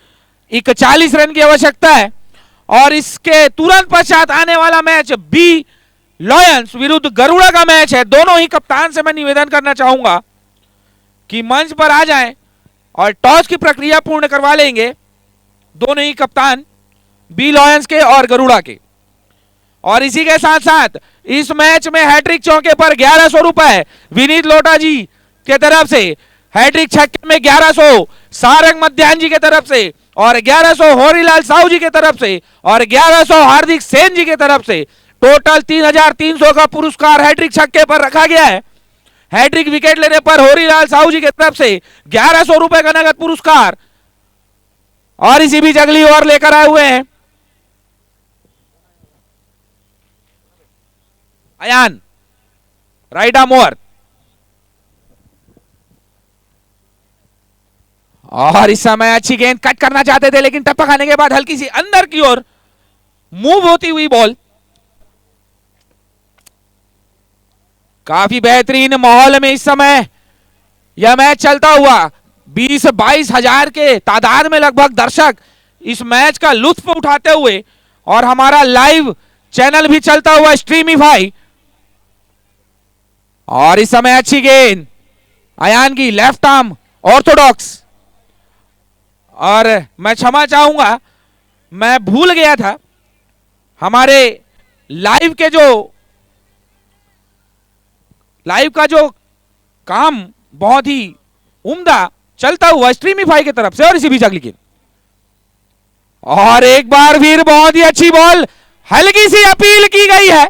41 रन की आवश्यकता है। और इसके तुरंत पश्चात आने वाला मैच बी लॉयंस विरुद्ध गरुड़ा का मैच है। दोनों ही कप्तान से मैं निवेदन करना चाहूंगा कि मंच पर आ जाएं और टॉस की प्रक्रिया पूर्ण करवा लेंगे दोनों ही कप्तान, बी लॉयंस के और गरुड़ा के। और इसी के साथ साथ इस मैच में हैट्रिक चौके पर 1100 रुपए विनीत लोटा जी के तरफ से, हैट्रिक छक्के में 1100 सारंग मध्यान जी के तरफ से, और 1100 होरीलाल साहू जी के तरफ से, और 1100 हार्दिक सेन जी के तरफ से। टोटल 3300 का पुरस्कार हैट्रिक छक्के पर रखा गया है। हैट्रिक विकेट लेने पर होरीलाल साहू जी की तरफ से 1100 रुपए का नगद पुरस्कार। और इसी बीच अगली ओवर लेकर आए हुए हैं अयान, राइट आर्म ओवर। और इस समय अच्छी गेंद, कट करना चाहते थे लेकिन टप्पा खाने के बाद हल्की सी अंदर की ओर मूव होती हुई बॉल। काफी बेहतरीन माहौल में इस समय यह मैच चलता हुआ, 20-22 हजार के तादाद में लगभग दर्शक इस मैच का लुत्फ उठाते हुए, और हमारा लाइव चैनल भी चलता हुआ स्ट्रीमीफाई। और इस समय अच्छी गेंद अयान की, लेफ्ट आर्म ऑर्थोडॉक्स। और मैं क्षमा चाहूंगा, मैं भूल गया था, हमारे लाइव का जो काम बहुत ही उम्दा चलता हुआ स्ट्रीमीफाई की तरफ से। और इसी बीच अगली गेंद, और एक बार फिर बहुत ही अच्छी बॉल, हल्की सी अपील की गई है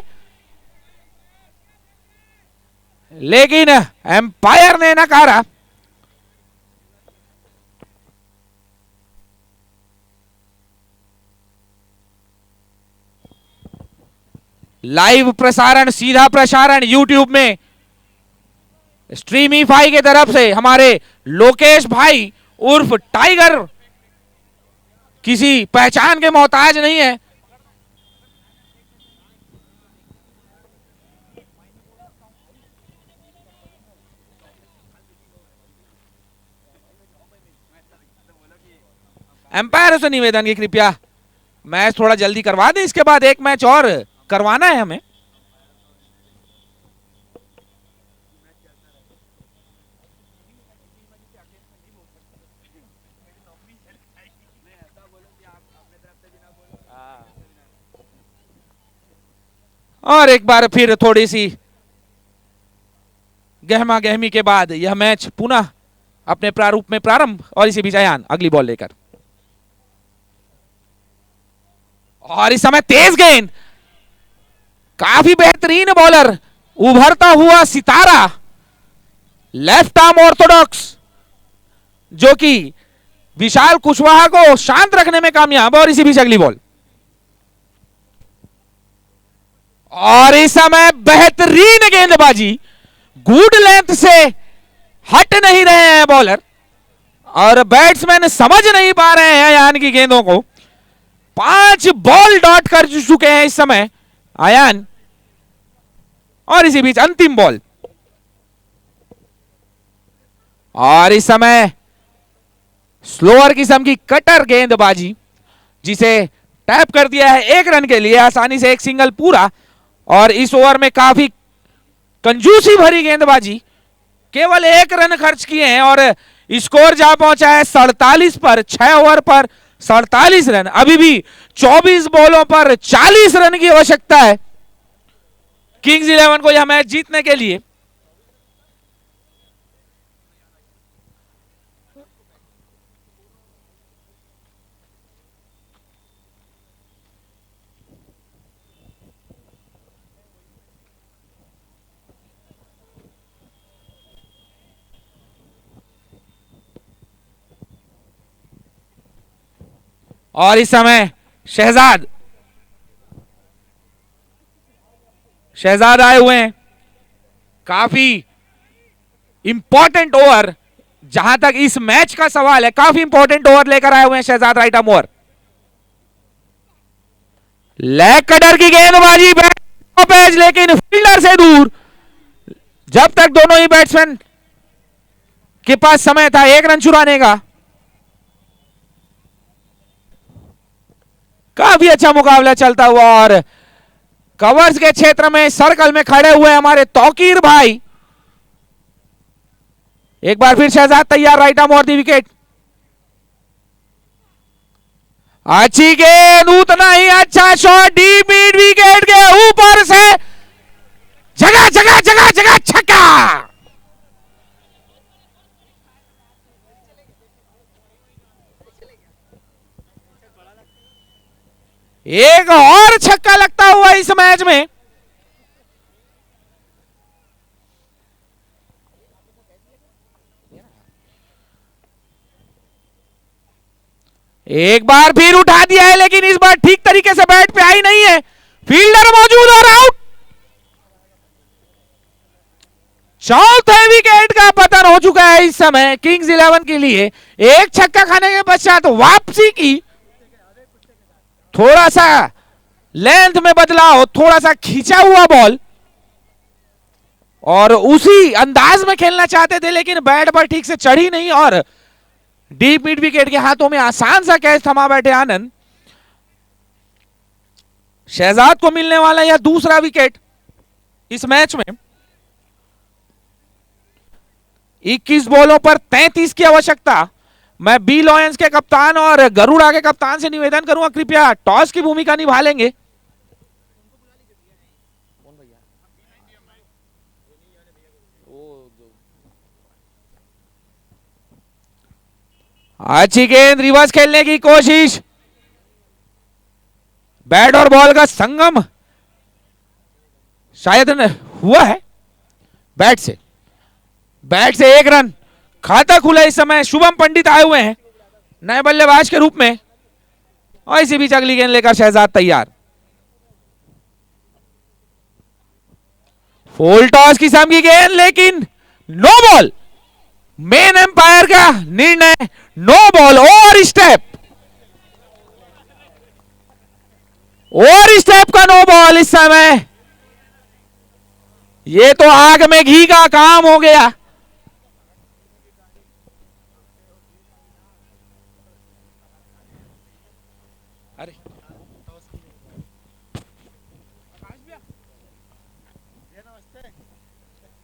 लेकिन एम्पायर ने नकारा। लाइव प्रसारण, सीधा प्रसारण यूट्यूब में स्ट्रीमीफाई की तरफ से हमारे लोकेश भाई उर्फ टाइगर किसी पहचान के मोहताज नहीं है। एम्पायर से निवेदन की कृपया मैच थोड़ा जल्दी करवा दें, इसके बाद एक मैच और करवाना है हमें। और एक बार फिर थोड़ी सी गहमा गहमी के बाद यह मैच पुनः अपने प्रारूप में प्रारंभ। और इसी बीच अयान अगली बॉल लेकर, और इस समय तेज गेंद, काफी बेहतरीन बॉलर, उभरता हुआ सितारा, लेफ्ट आर्म ऑर्थोडॉक्स, जो कि विशाल कुशवाहा को शांत रखने में कामयाब। और इसी बीच अगली बॉल, और इस समय बेहतरीन गेंदबाजी, गुड लेंथ से हट नहीं रहे हैं बॉलर, और बैट्समैन समझ नहीं पा रहे हैं अयान की गेंदों को। 5 बॉल डॉट कर चुके हैं इस समय अयान। और इसी बीच अंतिम बॉल, और इस समय स्लोअर किस्म की कटर गेंदबाजी, जिसे टैप कर दिया है 1 रन के लिए, आसानी से 1 सिंगल पूरा। और इस ओवर में काफी कंजूसी भरी गेंदबाजी, केवल 1 रन खर्च किए हैं और स्कोर जा पहुंचा है 47 पर। 6 ओवर पर 47 रन, अभी भी 24 बॉलों पर 40 रन की आवश्यकता है किंग्स 11 को यह मैच जीतने के लिए। और इस समय शहजाद आए हुए हैं। काफी इंपॉर्टेंट ओवर, जहां तक इस मैच का सवाल है, काफी इंपॉर्टेंट ओवर लेकर आए हुए हैं Shahzad. Right arm over, leg cutter की गेंदबाजी, पेज, लेकिन फील्डर से दूर। जब तक दोनों ही बैट्समैन के पास समय था 1 रन चुराने का। काफी अच्छा मुकाबला चलता हुआ, और कवर्स के क्षेत्र में सर्कल में खड़े हुए हमारे तौकीर भाई। एक बार फिर शहजाद तैयार, राइट आर्म और दी विकेट। अच्छी गेंद, उतना ही अच्छा शॉट, डीप मिड विकेट के ऊपर से, जगह जगह जगह जगह छक्का। एक और छक्का लगता हुआ इस मैच में। एक बार फिर उठा दिया है, लेकिन इस बार ठीक तरीके से बैट पे आई नहीं है। फील्डर मौजूद और आउट। चौथे विकेट का पतन हो चुका है इस समय किंग्स 11 के लिए। एक छक्का खाने के पश्चात वापसी की, थोड़ा सा लेंथ में बदलाव, थोड़ा सा खींचा हुआ बॉल, और उसी अंदाज में खेलना चाहते थे, लेकिन बैट पर ठीक से चढ़ी नहीं, और डीप मिड विकेट के हाथों में आसान सा कैच थमा बैठे आनंद। शहजाद को मिलने वाला यह दूसरा विकेट इस मैच में। 21 बॉलों पर 33 की आवश्यकता। मैं बी लॉयंस के कप्तान और गरुड़ा के कप्तान से निवेदन करूंगा, कृपया टॉस की भूमिका निभा लेंगे। अच्छी गेंद, रिवर्स खेलने की कोशिश, बैट और बॉल का संगम शायद हुआ है। बैट से 1 रन, खाता खुला इस समय। शुभम पंडित आए हुए हैं नए बल्लेबाज के रूप में, और इसी बीच अगली गेंद लेकर शहजाद तैयार। फुल टॉस किस्म की गेंद, लेकिन नो बॉल। मेन एम्पायर का निर्णय नो बॉल। और स्टेप का नो बॉल इस समय। ये तो आग में घी का काम हो गया। अरे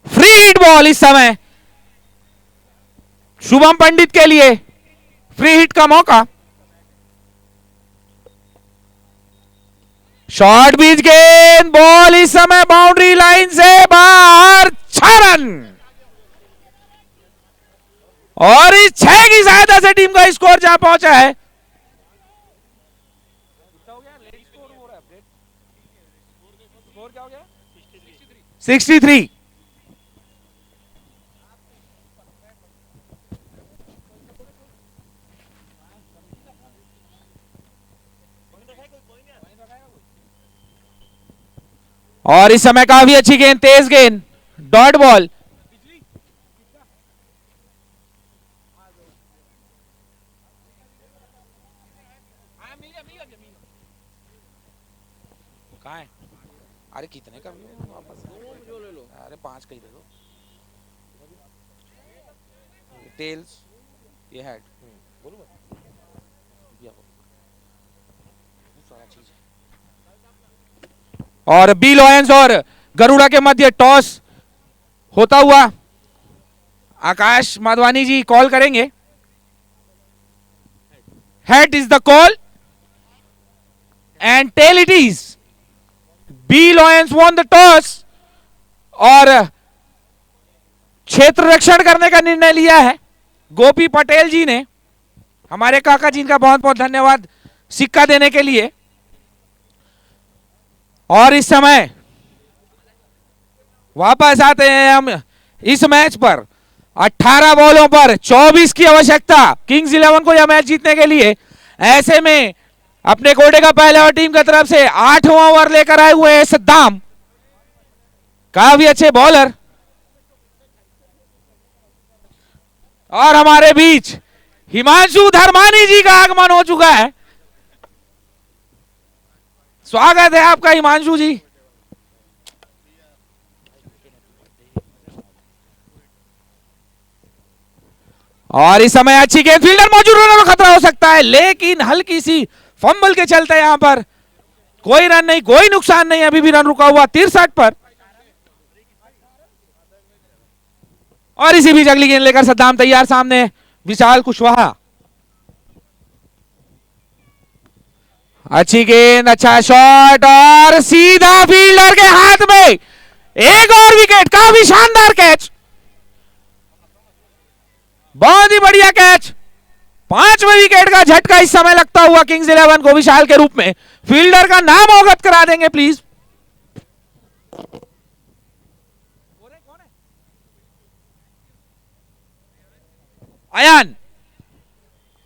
फ्री हिट बॉल इस समय शुभम पंडित के लिए, फ्री हिट का मौका। शॉर्ट बीच गेंद, बॉल इस समय बाउंड्री लाइन से बाहर, 6 रन। और इस 6 की सहायता से टीम का स्कोर जहां पहुंचा है 63। और इस समय काफी अच्छी गेंद, तेज गेंद, डॉट बॉल। कहाँ है? अरे कितने का वापस ले लो। अरे 5 का ही दे दो। टेल्स, ये हेड, बोलो सारा चीज। और बी लॉयंस और गरुड़ा के मध्य टॉस होता हुआ आकाश माधवानी जी कॉल करेंगे। Head is the call and tail it is. B Lions won the toss और क्षेत्र रक्षण करने का निर्णय लिया है गोपी पटेल जी ने। हमारे काका जी का बहुत बहुत धन्यवाद सिक्का देने के लिए। और इस समय वापस आते हैं हम इस मैच पर। 18 बॉलों पर 24 की आवश्यकता किंग्स 11 को यह मैच जीतने के लिए। ऐसे में अपने कोटे का पहले और टीम की तरफ से 8वां ओवर लेकर आए हुए हैं सद्दाम, काफी अच्छे बॉलर। और हमारे बीच हिमांशु धर्मानी जी का आगमन हो चुका है। स्वागत है आपका हिमांशु जी। और इस समय अच्छी गेंद, फील्डर मौजूद, रनों का खतरा हो सकता है, लेकिन हल्की सी फंबल के चलते यहां पर कोई रन नहीं, कोई नुकसान नहीं, अभी भी रन रुका हुआ 63 पर। और इसी बीच अगली गेंद लेकर सद्दाम तैयार, सामने विशाल कुशवाहा। अच्छी गेंद, अच्छा शॉट और सीधा फील्डर के हाथ में। एक और विकेट, काफी शानदार कैच, बहुत ही बढ़िया कैच। 5वें विकेट का झटका इस समय लगता हुआ किंग्स 11 को विशाल के रूप में। फील्डर का नाम अवगत करा देंगे प्लीज। अयान,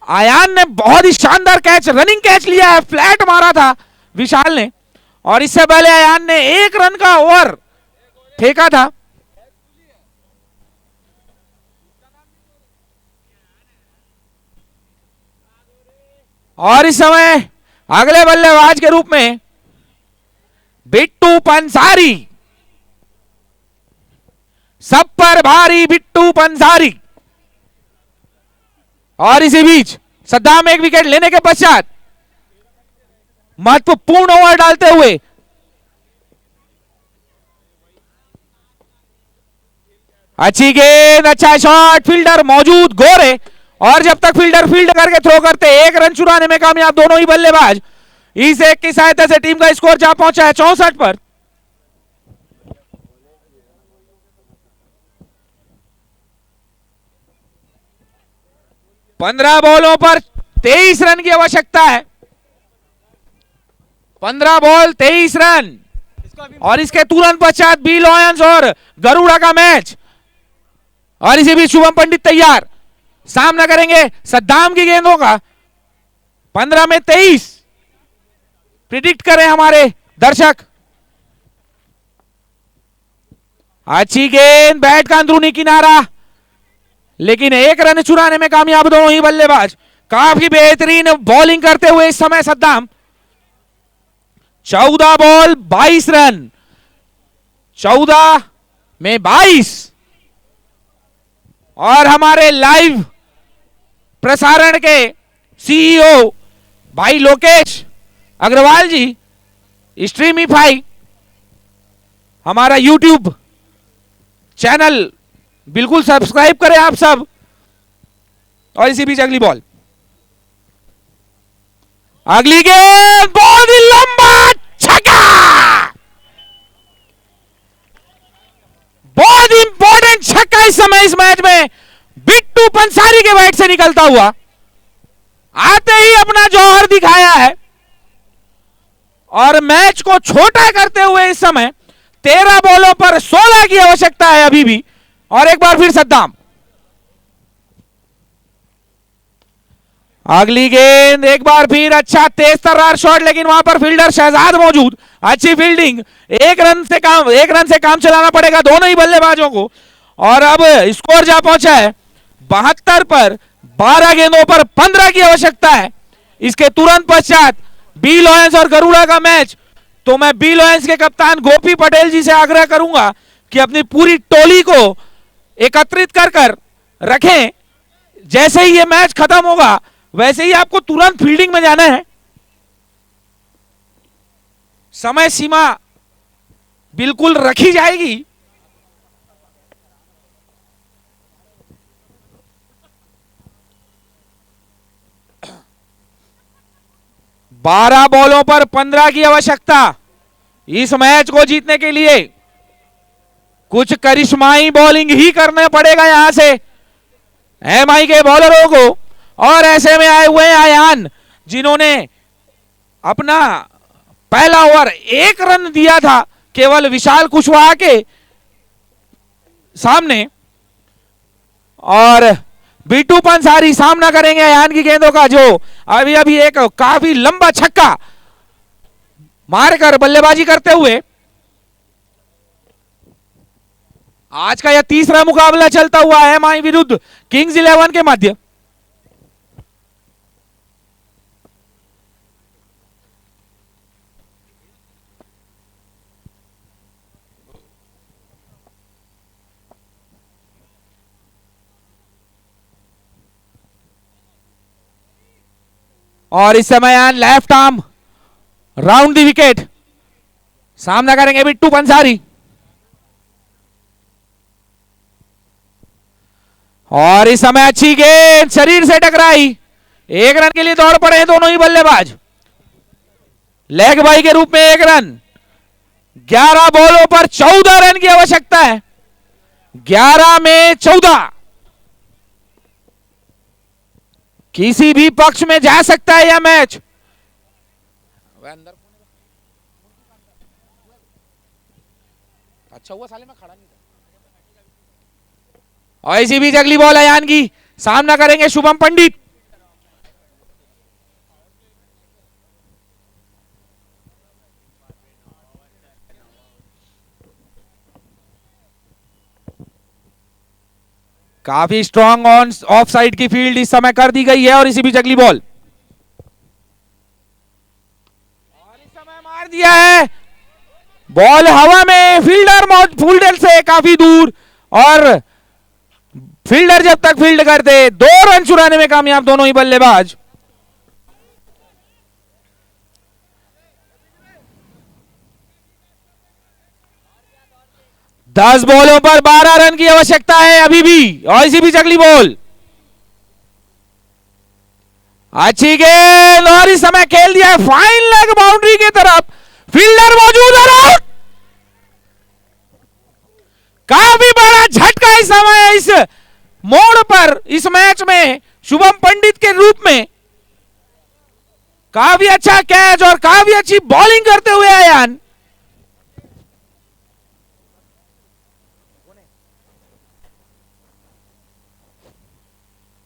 आयान ने बहुत ही शानदार कैच, रनिंग कैच लिया है, फ्लैट मारा था विशाल ने। और इससे पहले अयान ने 1 रन का ओवर फेंका था। और इस समय अगले बल्लेबाज के रूप में बिट्टू पंसारी, सब पर भारी बिट्टू पंसारी। और इसी बीच सद्दाम 1 विकेट लेने के पश्चात महत्वपूर्ण ओवर डालते हुए अच्छी गेंद, अच्छा शॉट, फील्डर मौजूद, गोरे। और जब तक फील्डर फील्ड करके थ्रो करते 1 रन चुराने में कामयाब दोनों ही बल्लेबाज। इस एक की सहायता से टीम का स्कोर जहां पहुंचा है 64 पर। पंद्रह बॉलों पर 23 रन की आवश्यकता है। 15 बॉल 23 रन। और इसके तुरंत पश्चात बी लॉयंस और गरुड़ा का मैच। और इसी बीच शुभम पंडित तैयार, सामना करेंगे सद्दाम की गेंदों का। 15 में 23 प्रिडिक्ट करें हमारे दर्शक। अच्छी गेंद, बैट का अंदरूनी किनारा, लेकिन 1 रन चुराने में कामयाब दोनों ही बल्लेबाज। काफी बेहतरीन बॉलिंग करते हुए इस समय सद्दाम। 14 बॉल 22 रन, 14 में 22। और हमारे लाइव प्रसारण के सीईओ भाई लोकेश अग्रवाल जी, स्ट्रीमीफाई हमारा यूट्यूब चैनल बिल्कुल सब्सक्राइब करें आप सब। और इसी बीच अगली बॉल, अगली गेंद, बहुत ही लंबा छक्का। इस समय इस मैच में बिट्टू पंसारी के बैट से निकलता हुआ आते ही अपना जौहर दिखाया है और मैच को छोटा करते हुए इस समय 13 बॉलों पर 16 की आवश्यकता है अभी भी। और एक बार फिर सद्दाम, अगली गेंद एक बार फिर अच्छा तेज तर्रार शॉट, लेकिन वहां पर फील्डर शहजाद मौजूद, अच्छी फील्डिंग, एक रन से काम चलाना पड़ेगा दोनों ही बल्लेबाजों को। और अब स्कोर जा पहुंचा है 72 पर, 12 गेंदों पर 15 की आवश्यकता है। इसके तुरंत पश्चात बी लॉयंस और गरुड़ा का मैच। तो मैं बी लॉयंस के कप्तान गोपी पटेल जी से आग्रह करूंगा कि अपनी पूरी टोली को एकत्रित कर रखें। जैसे ही ये मैच खत्म होगा वैसे ही आपको तुरंत फील्डिंग में जाना है। समय सीमा बिल्कुल रखी जाएगी। बारह बॉलों पर 15 की आवश्यकता। इस मैच को जीतने के लिए कुछ करिश्माई बॉलिंग ही करना पड़ेगा यहां से एमआई के बॉलरों को। और ऐसे में आए हुए अयान, जिन्होंने अपना पहला ओवर 1 रन दिया था केवल विशाल कुशवाहा के सामने, और बिट्टू पंसारी सामना करेंगे अयान की गेंदों का, जो अभी अभी एक काफी लंबा छक्का मारकर बल्लेबाजी करते हुए। आज का यह तीसरा मुकाबला चलता हुआ एमआई विरुद्ध किंग्स 11 के मध्य। और इस समय लेफ्ट आर्म राउंड दी विकेट, सामना करेंगे बिट्टू पंसारी। और इस समय अच्छी गेंद शरीर से टकराई, 1 रन के लिए दौड़ पड़े हैं दोनों ही बल्लेबाज। लेग बाई के रूप में 1 रन, 11 बॉलों पर 14 रन की आवश्यकता है। 11 में 14 किसी भी पक्ष में जा सकता है यह मैच। अच्छा हुआ साले में खड़ा नहीं था। और इसी बीच अगली बॉल अयान की, सामना करेंगे शुभम पंडित। काफी स्ट्रांग ऑन ऑफ साइड की फील्ड इस समय कर दी गई है। और इसी बीच अगली बॉल, और इस समय मार दिया है बॉल हवा में, फील्डर से काफी दूर, और फील्डर जब तक फील्ड करते 2 रन चुराने में कामयाब दोनों ही बल्लेबाज। दस बॉलों पर 12 रन की आवश्यकता है अभी भी। और इसी बीच अगली बॉल, अच्छी गेंद, और इस समय खेल दिया है फाइन लेग बाउंड्री की तरफ, फील्डर मौजूद है, आउट। काफी बड़ा झटका इस समय इस मोड़ पर इस मैच में शुभम पंडित के रूप में। काफी अच्छा कैच और काफी अच्छी बॉलिंग करते हुए अयान।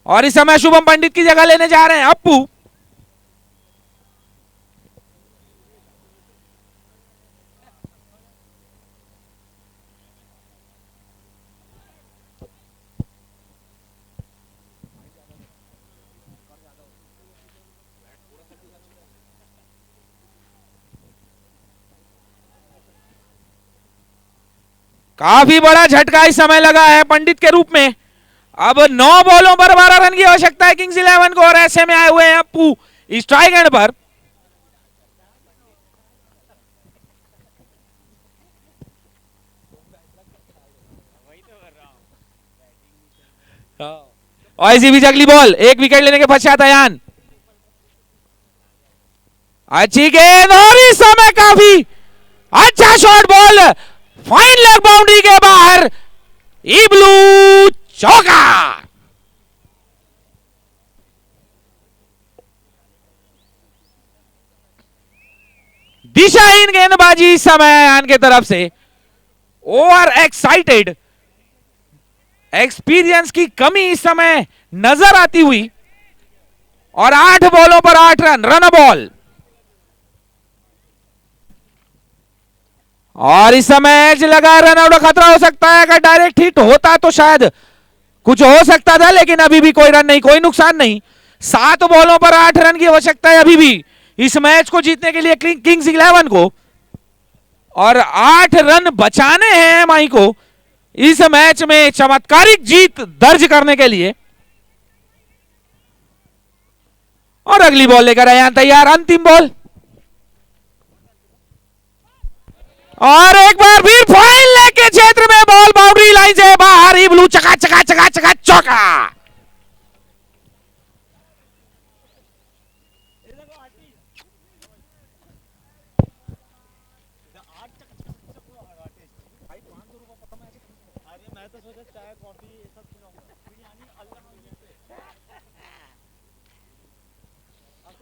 और इस समय शुभम पंडित की जगह लेने जा रहे हैं अप्पू। काफी बड़ा झटका इस समय लगा है पंडित के रूप में। अब 9 बॉलों पर 12 रन की आवश्यकता है किंग्स 11 को। और ऐसे में आए हुए हैं अप्पू स्ट्राइक एंड पर। और इसी बीच अगली बॉल, 1 विकेट लेने के पश्चात अयान, अच्छी गेंद, और इस समय काफी अच्छा shot, ball fine leg boundary के बाहर। ई ब्लू चौका। दिशाहीन गेंदबाजी इस समय अयान की तरफ से, ओवर एक्साइटेड, एक्सपीरियंस की कमी इस समय नजर आती हुई, और 8 बॉलों पर 8 रन, रन बॉल। और इस समय एज लगा, रन आउट का खतरा हो सकता है। अगर डायरेक्ट हिट होता तो शायद कुछ हो सकता था, लेकिन अभी भी कोई रन नहीं, कोई नुकसान नहीं। 7 बॉलों पर 8 रन की आवश्यकता है अभी भी इस मैच को जीतने के लिए किंग्स 11 को, और 8 रन बचाने हैं एमआई को इस मैच में चमत्कारिक जीत दर्ज करने के लिए। और अगली बॉल लेकर अयान तैयार, अंतिम बॉल, और एक बार फिर फाइन लेग के क्षेत्र में बॉल बाउंड्री लाइन से बाहर, ही ब्लू चका चका चका चका चौका।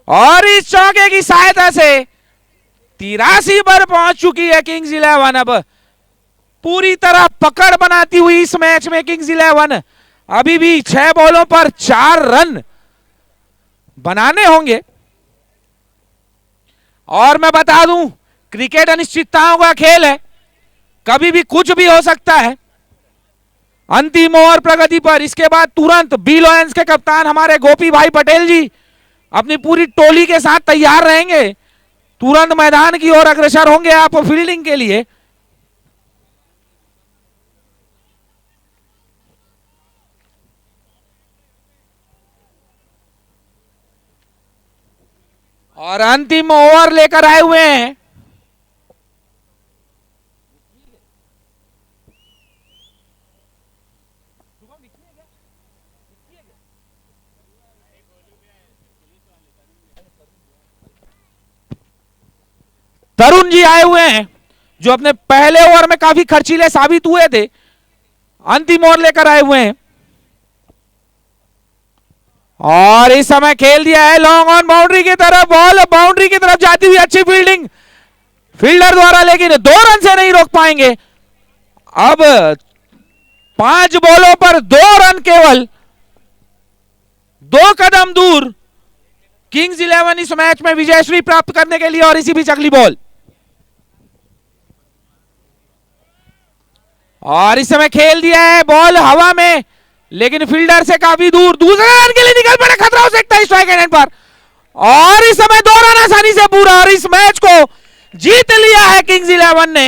और इस चौके की सहायता से 83 पर पहुंच चुकी है किंग्स 11। अब पूरी तरह पकड़ बनाती हुई इस मैच में किंग्स 11 अभी भी 6 बॉलों पर 4 रन बनाने होंगे। और मैं बता दूं, क्रिकेट अनिश्चितताओं का खेल है, कभी भी कुछ भी हो सकता है। अंतिम ओवर प्रगति पर, इसके बाद तुरंत बी लॉयंस के कप्तान हमारे गोपी भाई पटेल जी अपनी पूरी टोली के साथ तैयार रहेंगे, तुरंत मैदान की ओर अग्रसर होंगे आप फील्डिंग के लिए। और अंतिम ओवर लेकर आए हुए हैं तरुण जी, आए हुए हैं जो अपने पहले ओवर में काफी खर्चीले साबित हुए थे, अंतिम ओवर लेकर आए हुए हैं। और इस समय खेल दिया है लॉन्ग ऑन बाउंड्री की तरफ, बॉल बाउंड्री की तरफ जाती हुई, अच्छी फील्डिंग फील्डर द्वारा, लेकिन 2 रन से नहीं रोक पाएंगे। अब 5 बॉलों पर 2 रन, केवल 2 कदम दूर किंग्स 11 इस मैच में विजयश्री प्राप्त करने के लिए। और इसी बीच अगली बॉल, और इस समय खेल दिया है बॉल हवा में, लेकिन फील्डर से काफी दूर, दूसरे रन के लिए निकल पड़े, खतरा हो सकता है स्ट्राइक एंड पर। और इस समय 2 रन आसानी से पूरा, और इस मैच को जीत लिया है किंग्स 11 ने।